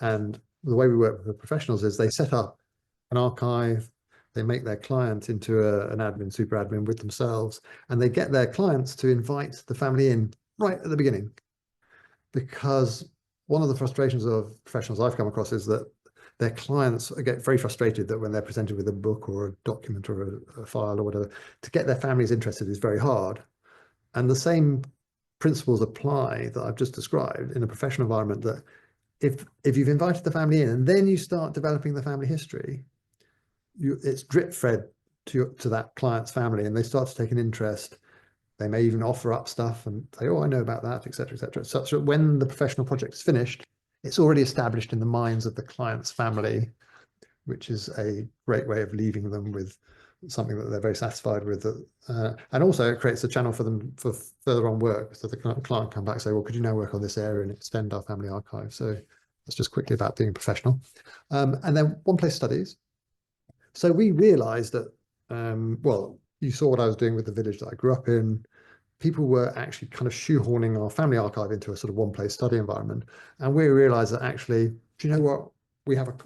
And the way we work with professionals is they set up an archive, they make their client into an admin, super admin with themselves, and they get their clients to invite the family in right at the beginning. Because one of the frustrations of professionals I've come across is that their clients get very frustrated that when they're presented with a book or a document or a file or whatever, to get their families interested is very hard. And the same principles apply that I've just described in a professional environment, that if you've invited the family in and then you start developing the family history, it's drip fed to that client's family, and they start to take an interest. They may even offer up stuff and say, oh, I know about that, etc., such that when the professional project is finished, it's already established in the minds of the client's family, which is a great way of leaving them with something that they're very satisfied with. And also it creates a channel for them for further on work. So the client come back and say, well, could you now work on this area and extend our family archive? So that's just quickly about being professional. And then one place studies. So we realized that, well, you saw what I was doing with the village that I grew up in. People were actually kind of shoehorning our family archive into a sort of one place study environment. And we realized that actually, do you know what?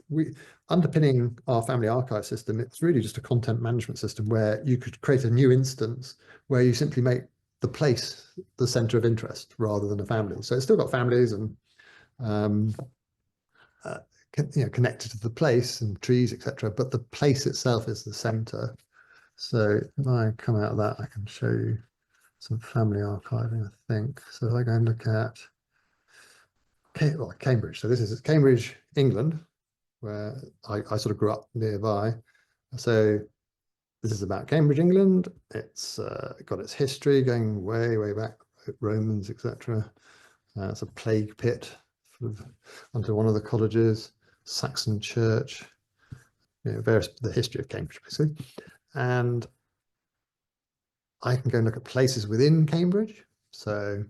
We underpinning our family archive system, it's really just a content management system where you could create a new instance where you simply make the place the center of interest rather than a family. So it's still got families and connected to the place and trees, etc. But the place itself is the center. So if I come out of that, I can show you some family archiving, I think. So if I go and look at Cambridge. So this is Cambridge, England, where I sort of grew up nearby. So this is about Cambridge, England. It's got its history going way, way back, Romans, etc. It's a plague pit sort of under one of the colleges, Saxon church, the history of Cambridge, basically. And I can go and look at places within Cambridge. So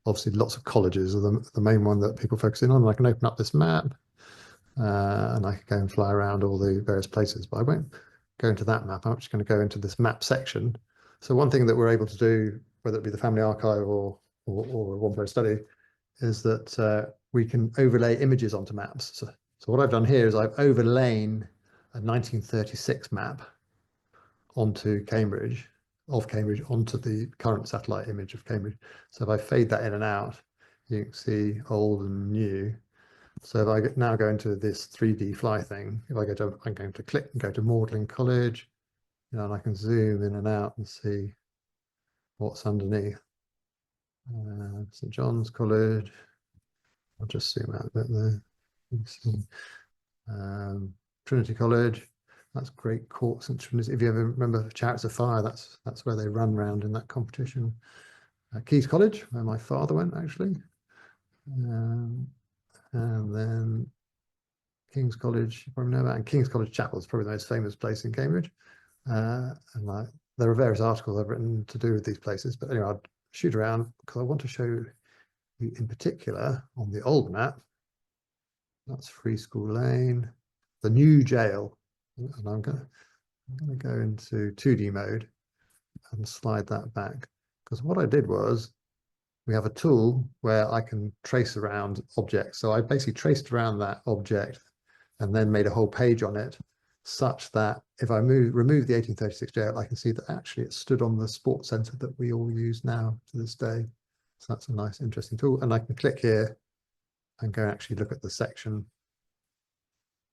obviously lots of colleges are the main one that people focus in on. And I can open up this map and I can go and fly around all the various places, but I won't go into that map. I'm just going to go into this map section. So one thing that we're able to do, whether it be the family archive or a one place study, is that we can overlay images onto maps. So what I've done here is I've overlain a 1936 map onto Cambridge, onto the current satellite image of Cambridge. So if I fade that in and out, you can see old and new. So if I now go into this 3D fly thing, if I go to, I'm going to click and go to Magdalen College, and I can zoom in and out and see what's underneath. St John's College. I'll just zoom out a bit there. Trinity College. That's Great Court, St Trinity. If you ever remember Chariots of Fire, that's where they run around in that competition. Key's College, where my father went, actually. And then King's College, you probably know about, and King's College Chapel is probably the most famous place in Cambridge. And there are various articles I've written to do with these places, but anyway, I'll shoot around because I want to show you in particular on the old map That's Free School Lane. The new jail. And I'm gonna go into 2D mode and slide that back. Because what I did was, we have a tool where I can trace around objects. So I basically traced around that object and then made a whole page on it, such that if I remove the 1836 jail, I can see that actually it stood on the sports centre that we all use now to this day. So that's a nice, interesting tool. And I can click here and go actually look at the section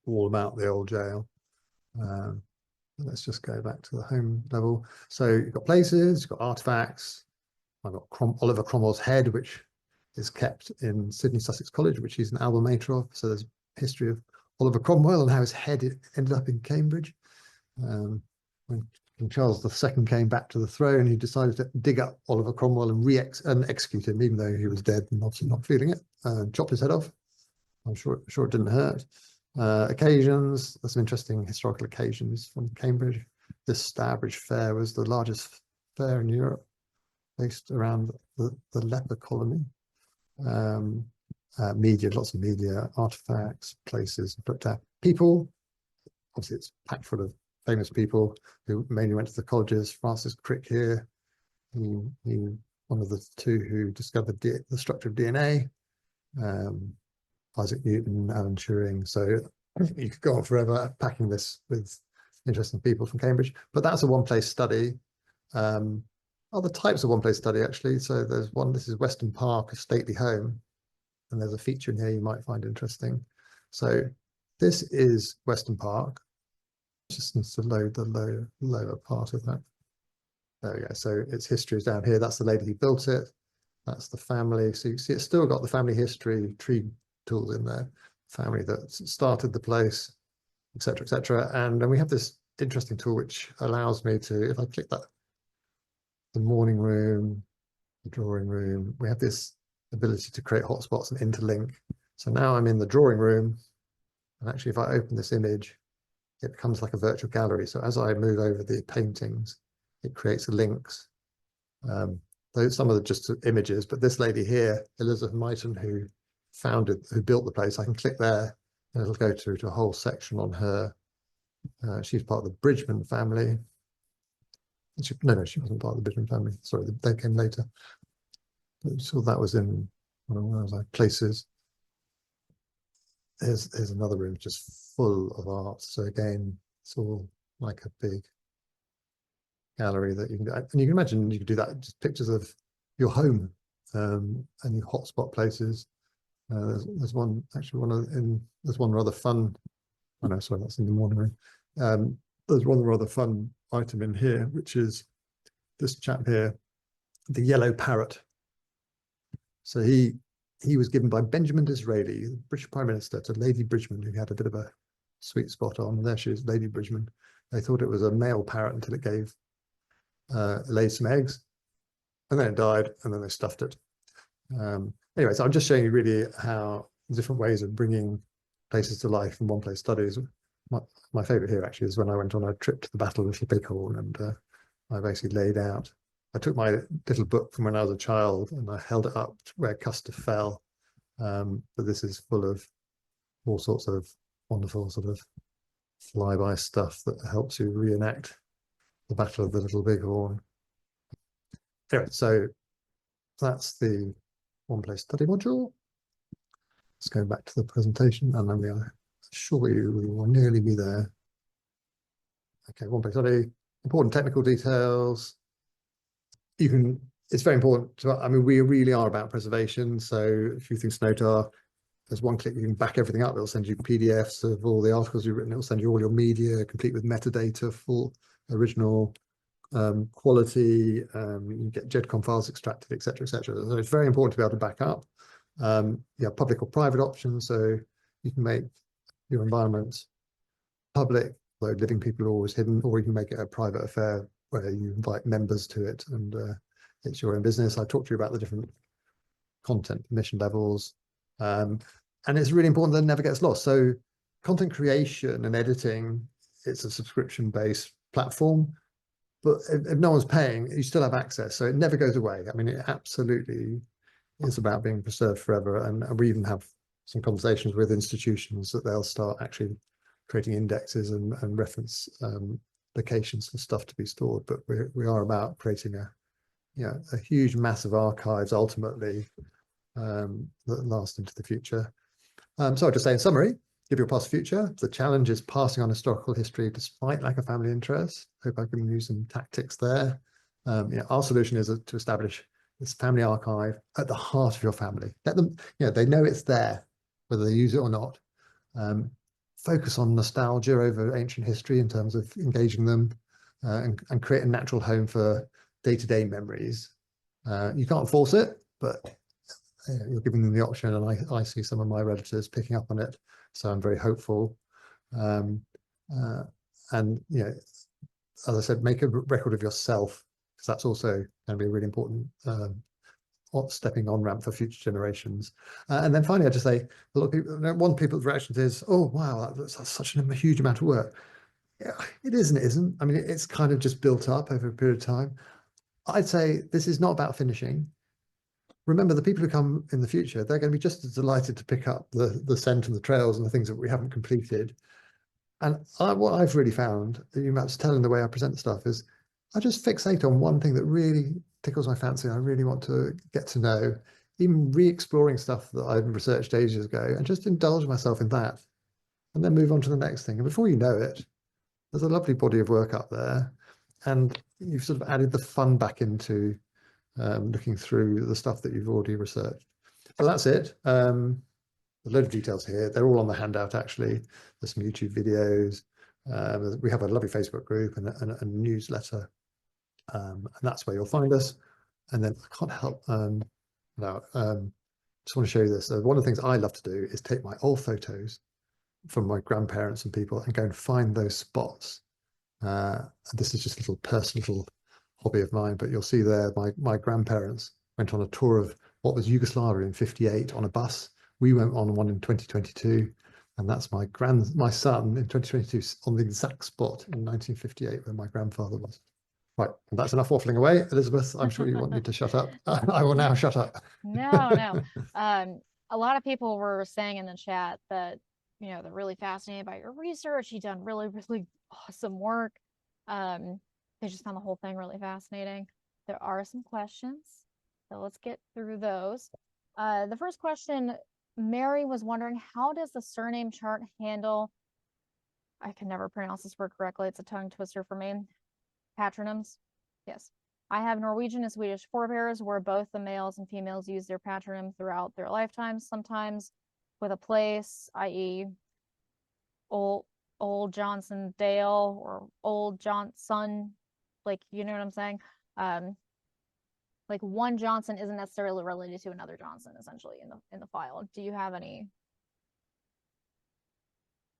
all about the old jail. Let's just go back to the home level. So you've got places, you've got artifacts. I've got Oliver Cromwell's head, which is kept in Sydney Sussex College, which he's an alma mater of. So there's a history of Oliver Cromwell and how his head ended up in Cambridge. When Charles II came back to the throne, he decided to dig up Oliver Cromwell and execute him, even though he was dead and obviously not feeling it. Chopped his head off. I'm sure it didn't hurt. Occasions, there's some interesting historical occasions from Cambridge. This Stourbridge Fair was the largest fair in Europe, based around the leper colony. Media, lots of media, artifacts, places looked at. People, obviously it's packed full of famous people who mainly went to the colleges. Francis Crick here, he one of the two who discovered the structure of DNA. Isaac Newton, Alan Turing. So you could go on forever packing this with interesting people from Cambridge. But that's a one-place study. Other types of one-place study, actually. So there's one, this is Weston Park, a stately home. And there's a feature in here you might find interesting. So this is Weston Park. Just needs to load the lower part of that. There we go. So its history is down here. That's the lady who built it. That's the family. So you see it's still got the family history tree tools in there. Family that started the place, etc., etc. And then we have this interesting tool which allows me to, if I click that, the morning room, the drawing room, we have this ability to create hotspots and interlink. So now I'm in the drawing room, and actually if I open this image, it becomes like a virtual gallery. So as I move over the paintings, it creates links. Those, some of them just images, but this lady here, Elizabeth Myton, who built the place, I can click there and it'll go through to a whole section on her. She's part of the Bridgman family. No, she wasn't part of the Bridgman family. Sorry, they came later. So that was in, where was I? Places. Here's another room just full of art. So again, it's all like a big gallery that you can do. And you can imagine you could do that, just pictures of your home and your hotspot places. There's one, actually there's one rather fun, oh no, sorry, that's in the morning room. There's one rather fun item in here, which is this chap here, the yellow parrot. So he was given by Benjamin Disraeli, the British Prime Minister, to Lady Bridgman, who had a bit of a sweet spot on. And there she is, Lady Bridgman. They thought it was a male parrot until it laid some eggs, and then it died, and then they stuffed it. Anyway, so I'm just showing you really how different ways of bringing places to life in one-place studies. My favorite here actually is when I went on a trip to the Battle of the Bighorn, and I basically laid out, I took my little book from when I was a child and I held it up to where Custer fell. But this is full of all sorts of wonderful sort of flyby stuff that helps you reenact the Battle of the Little Bighorn. Anyway, so that's the one-place study module. Let's go back to the presentation, and then I assure you we will nearly be there. Okay, one-place study, important technical details. It's very important to, I mean, we really are about preservation. So a few things to note are, there's one click, you can back everything up. It'll send you PDFs of all the articles you've written. It'll send you all your media, complete with metadata, full original quality. You can get GEDCOM files extracted, etc., etc. So it's very important to be able to back up. You have public or private options, so you can make your environment public, though living people are always hidden, or you can make it a private affair where you invite members to it, and it's your own business. I talked to you about the different content permission levels, and it's really important that it never gets lost. So content creation and editing, it's a subscription-based platform, but if no one's paying, you still have access, so it never goes away. I mean, it absolutely is about being preserved forever, and we even have some conversations with institutions that they'll start actually creating indexes and reference locations for stuff to be stored. But we are about creating a huge massive archives ultimately that last into the future. So I'll just say in summary, give your past future. The challenge is passing on historical history despite lack of family interest. Hope I can use some tactics there. Our solution is to establish this family archive at the heart of your family. Let them, they know it's there, whether they use it or not. Focus on nostalgia over ancient history in terms of engaging them and create a natural home for day-to-day memories. You can't force it, but you're giving them the option, and I see some of my relatives picking up on it, so I'm very hopeful. And as I said, make a record of yourself, because that's also going to be a really important stepping on ramp for future generations. And then finally, I just say, a lot of people, one people's reactions is, oh wow, that's such a huge amount of work. Yeah, it is and it isn't. I mean, it's kind of just built up over a period of time. I'd say this is not about finishing. Remember, the people who come in the future, they're going to be just as delighted to pick up the scent and the trails and the things that we haven't completed. And what I've really found, you might tell in the way I present stuff, is I just fixate on one thing that really tickles my fancy. I really want to get to know, even re-exploring stuff that I've researched ages ago, and just indulge myself in that, and then move on to the next thing. And before you know it, there's a lovely body of work up there, and you've sort of added the fun back into looking through the stuff that you've already researched. So that's it. There's a load of details here. They're all on the handout, actually. There's some YouTube videos. We have a lovely Facebook group and a newsletter. And that's where you'll find us. And then I can't help, just want to show you this. One of the things I love to do is take my old photos from my grandparents and people and go and find those spots. This is just a little personal hobby of mine, but you'll see there my grandparents went on a tour of what was Yugoslavia in '58 on a bus. We went on one in 2022, and that's my son in 2022 on the exact spot in 1958 where my grandfather was. Right, that's enough waffling away. Elizabeth, I'm sure you want me to shut up. I will now shut up. No. A lot of people were saying in the chat that, they're really fascinated by your research. You've done really, really awesome work. They just found the whole thing really fascinating. There are some questions, so let's get through those. The first question, Mary was wondering, how does the surname chart handle, I can never pronounce this word correctly, it's a tongue twister for me, patronyms? Yes. I have Norwegian and Swedish forebears where both the males and females use their patronym throughout their lifetimes, sometimes with a place, i.e. Old Johnson Dale or Old Johnson, like, you know what I'm saying? Like one Johnson isn't necessarily related to another Johnson, essentially, in the file. Do you have any?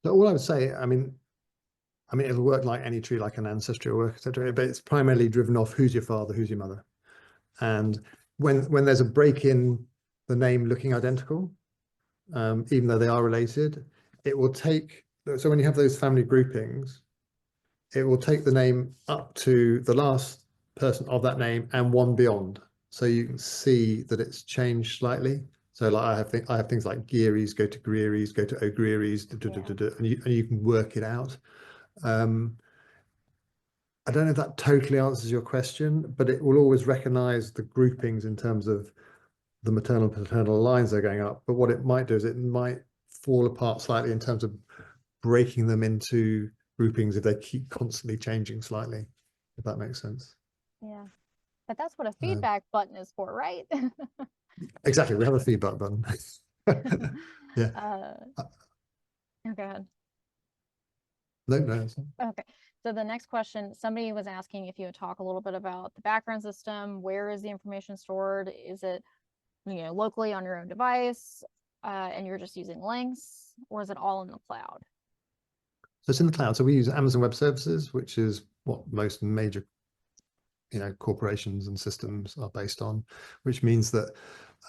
So all I would say, I mean, it'll work like any tree, like an ancestral work, etc. But it's primarily driven off who's your father, who's your mother, and when there's a break in the name looking identical, even though they are related, it will take. So when you have those family groupings, it will take the name up to the last person of that name and one beyond, so you can see that it's changed slightly. So like I have things like Gearys go to Greerys, go to O'Greerys, and you can work it out. I don't know if that totally answers your question, but it will always recognize the groupings in terms of the maternal and paternal lines are going up. But what it might do is it might fall apart slightly in terms of breaking them into groupings if they keep constantly changing slightly, if that makes sense. Yeah, but that's what a feedback button is for, right? Exactly, we have a feedback button. Yeah. Go ahead. No. Okay, so the next question, somebody was asking if you would talk a little bit about the background system. Where is the information stored? Is it, locally on your own device, and you're just using links, or is it all in the cloud? So it's in the cloud. So we use Amazon Web Services, which is what most major, corporations and systems are based on, which means that,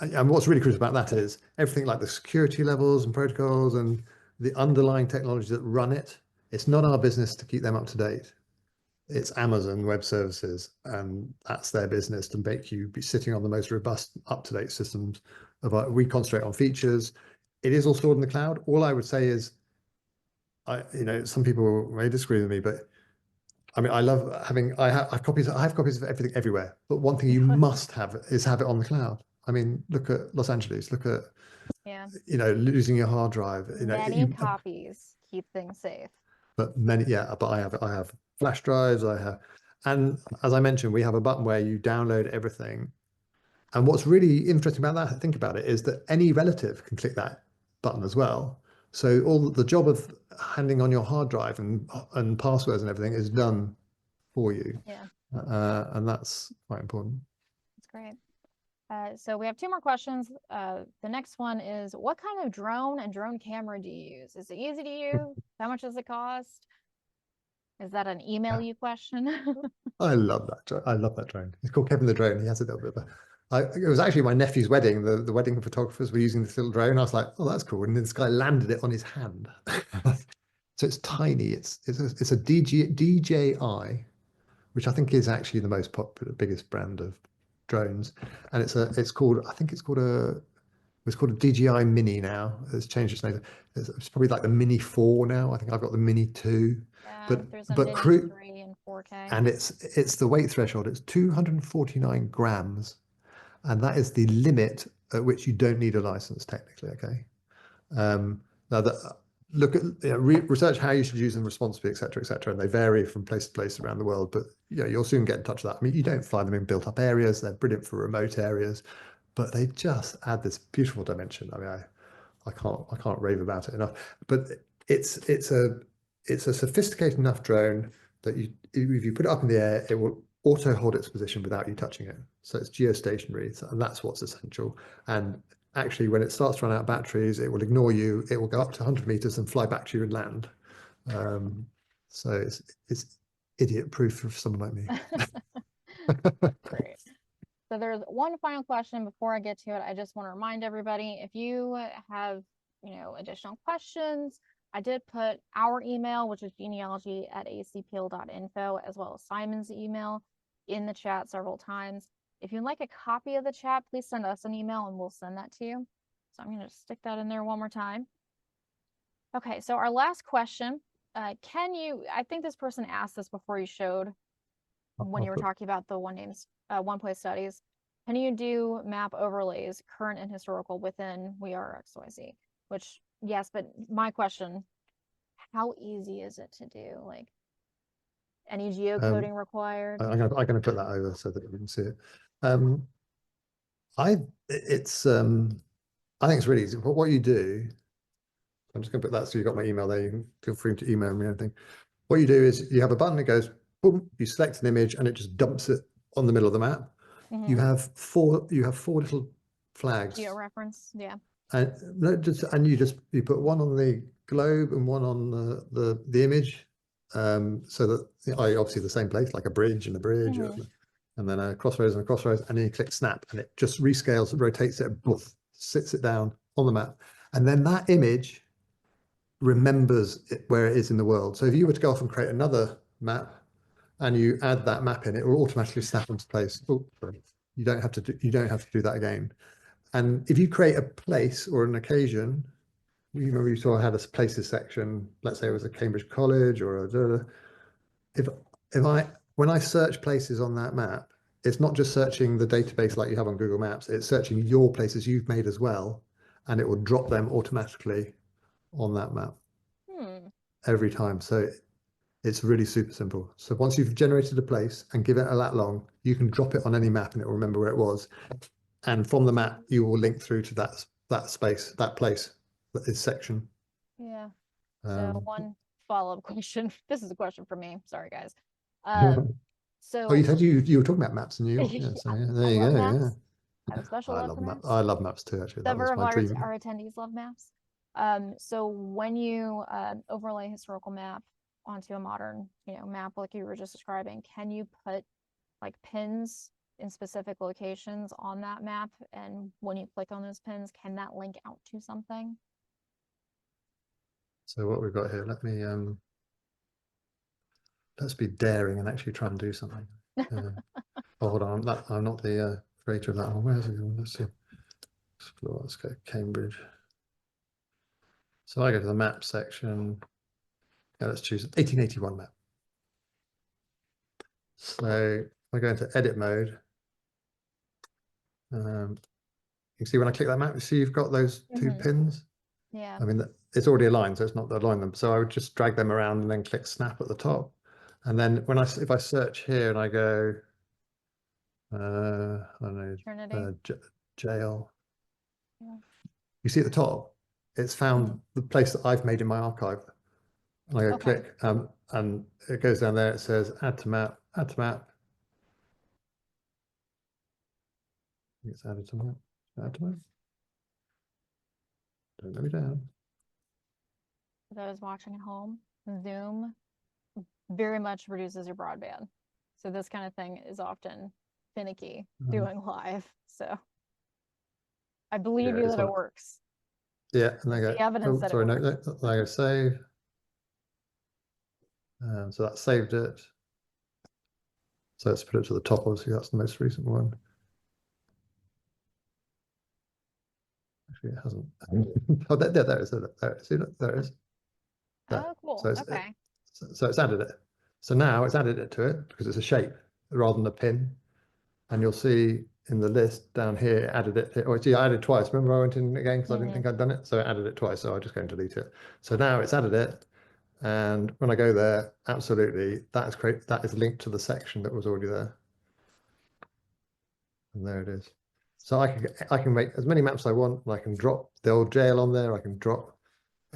and what's really crucial about that is everything like the security levels and protocols and the underlying technology that run it. It's not our business to keep them up to date. It's Amazon Web Services, and that's their business to make you be sitting on the most robust, up-to-date systems. We concentrate on features. it is all stored in the cloud. All I would say is, some people may disagree with me, but I mean, I love having, I have copies of everything everywhere, but one thing you must have is have it on the cloud. I mean, look at Los Angeles, look at, Yeah. losing your hard drive, Many copies keep things safe. but but I have flash drives, and as I mentioned, we have a button where you download everything. And what's really interesting about that, think about it, is that any relative can click that button as well. So all the job of handing on your hard drive and passwords and everything is done for you. Yeah. And that's quite important. That's great. So we have 2 more questions. The next one is, what kind of drone and drone camera do you use? Is it easy to use? How much does it cost? Is that an email you question? I love that. I love that drone. It's called Kevin the Drone. He has a little bit of it was actually my nephew's wedding. The wedding photographers were using this little drone. I was like, oh, that's cool. And then this guy landed it on his hand. So it's tiny. It's a DJI, which I think is actually the most popular, biggest brand of drones. And it's called a DJI Mini now. It's changed its name. It's probably like the Mini 4 now. I think I've got the Mini 2. Yeah, there's a but Mini 3 and 4K. And it's the weight threshold. It's 249 grams, and that is the limit at which you don't need a license technically. Okay. Now look at research how you should use them responsibly, etc., etc. And they vary from place to place around the world. But you'll soon get in touch with that. I mean, you don't fly them in built-up areas. They're brilliant for remote areas, but they just add this beautiful dimension. I mean, I can't rave about it enough. But it's a sophisticated enough drone that if you put it up in the air, it will auto hold its position without you touching it. So it's geostationary, and that's what's essential. And actually, when it starts to run out of batteries, it will ignore you. It will go up to 100 meters and fly back to you and land. So it's idiot proof for someone like me. Great. So there's one final question before I get to it. I just want to remind everybody, if you have, additional questions, I did put our email, which is genealogy@acpl.info, as well as Simon's email in the chat several times. If you'd like a copy of the chat, please send us an email and we'll send that to you. So I'm going to stick that in there one more time. Okay, so our last question, I think this person asked this before you showed when you were talking about the one place studies. Can you do map overlays, current and historical, within WeAre.xyz? Which, yes, but my question, how easy is it to do? Like, any geocoding required? I'm gonna put that over so that you can see it. I think it's really easy. But what you do, I'm just gonna put that so you got my email there. You can feel free to email me anything. What you do is you have a button that goes boom, you select an image and it just dumps it on the middle of the map. You have four little flags. Georeference, yeah. And you put one on the globe and one on the image, so that obviously the same place, like a bridge and a bridge, and then a crossroads and a crossroads, and then you click snap, and it just rescales, rotates it, boof, sits it down on the map, and then that image remembers where it is in the world. So if you were to go off and create another map, and you add that map in, it will automatically snap into place. Oh, sorry. You don't have to do that again. And if you create a place or an occasion, you remember you saw I had a places section. Let's say it was a Cambridge College or when I search places on that map, it's not just searching the database like you have on Google Maps. It's searching your places you've made as well, and it will drop them automatically on that map every time. So it's really super simple. So once you've generated a place and give it a lat long, you can drop it on any map and it will remember where it was. And from the map, you will link through to that space, that place, that is section. Yeah. So one follow-up question. This is a question for me. Sorry, guys. So you said you were talking about maps in New York. Yeah, so there you go. Maps. Yeah. I have a special love for maps. I love maps too, actually. That was my dream. Our attendees love maps. So when you overlay historical map onto a modern, map like you were just describing, can you put like pins in specific locations on that map? And when you click on those pins, can that link out to something? So what we've got here, let's be daring and actually try and do something. Hold on, I'm not the creator of that one. Where's it? Let's see. Let's go Cambridge. So I go to the map section. Yeah, let's choose 1881 map. So I go into edit mode. You can see when I click that map, you see you've got those two pins. Yeah. I mean, it's already aligned, so it's not align them. So I would just drag them around and then click snap at the top. And then when if I search here and I go, I don't know, Trinity. jail. Yeah. You see at the top, it's found the place that I've made in my archive. And I go click, and it goes down there. It says add to map, add to map. It's added to map, add to map. Don't let me down. For those watching at home, Zoom very much reduces your broadband. So this kind of thing is often finicky doing live. So I believe you that it works. Yeah, and I go, The evidence that it works. no, I go save. So that saved it. So let's put it to the top, obviously that's the most recent one. Actually, it hasn't. Oh, there it is. There it is. See, look, there it is. There. Oh, cool. So it's, Okay. so it's added it. So now it's added it to it because it's a shape rather than a pin. And you'll see in the list down here, it added it. Or see, I added twice. Remember I went in again because I didn't think I'd done it. So I added it twice. So I'll just go and delete it. So now it's added it. And when I go there, absolutely, that is linked to the section that was already there. And there it is. So I can make as many maps as I want, and I can drop the old jail on there. I can drop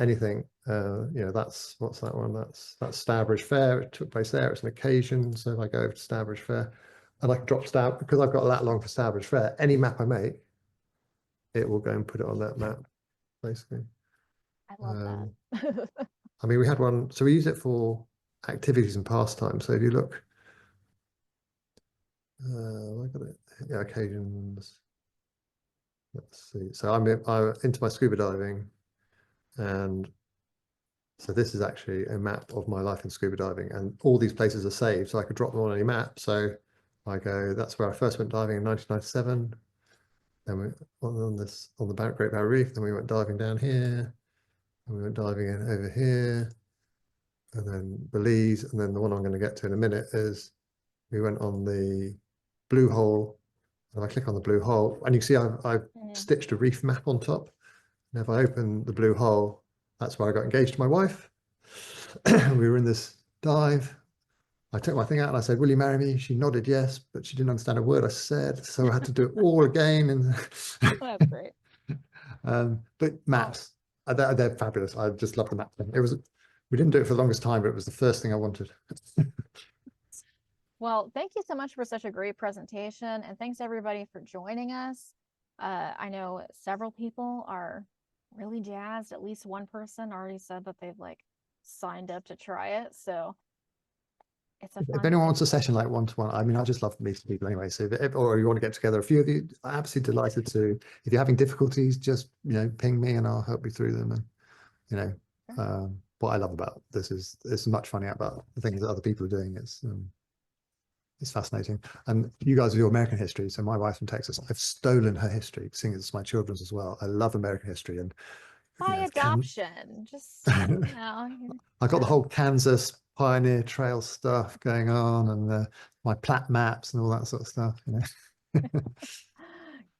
anything. You know, what's that one? That's Stourbridge Fair. It took place there. It's an occasion. So if I go over to Stourbridge Fair, and I can drop because I've got that long for Stourbridge Fair. Any map I make, it will go and put it on that map, basically. I love that. I mean, we had one. So we use it for activities and pastimes. So if you look. Look at it. Yeah, occasions. Let's see. So I'm into my scuba diving, and so this is actually a map of my life in scuba diving, and all these places are saved, so I could drop them on any map. So I go, that's where I first went diving in 1997. Then we on the Great Barrier Reef. Then we went diving down here, and we went diving in over here, and then Belize, and then the one I'm going to get to in a minute is we went on the Blue Hole. And I click on the blue hole, and you can see I've stitched a reef map on top. And if I open the blue hole, that's where I got engaged to my wife. We were in this dive. I took my thing out and I said, "Will you marry me?" She nodded yes, but she didn't understand a word I said. So I had to do it all again. And That's great. But maps, they're fabulous. I just love the map thing. We didn't do it for the longest time, but it was the first thing I wanted. Well, thank you so much for such a great presentation, and thanks everybody for joining us. I know several people are really jazzed. At least one person already said that they've like signed up to try it. So it's a fun If anyone thing. wants a session like one-to-one, I mean, I just love meeting people anyway. So or you want to get together, a few of you, I'm absolutely delighted to. If you're having difficulties, just ping me and I'll help you through them. And what I love about this is it's much funny about the things that other people are doing. It's fascinating. And you guys with your American history. So my wife's from Texas. I've stolen her history, seeing it's my children's as well. I love American history, and By adoption, just I got the whole Kansas Pioneer Trail stuff going on, and my plat maps and all that sort of stuff.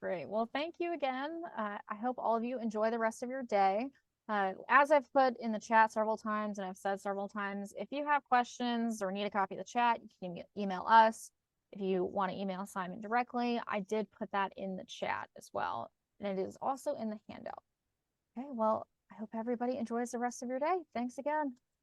Great. Well, thank you again. I hope all of you enjoy the rest of your day. As I've put in the chat several times and I've said several times, if you have questions or need a copy of the chat, you can email us. If you want to email Simon directly, I did put that in the chat as well. And it is also in the handout. Okay, well, I hope everybody enjoys the rest of your day. Thanks again.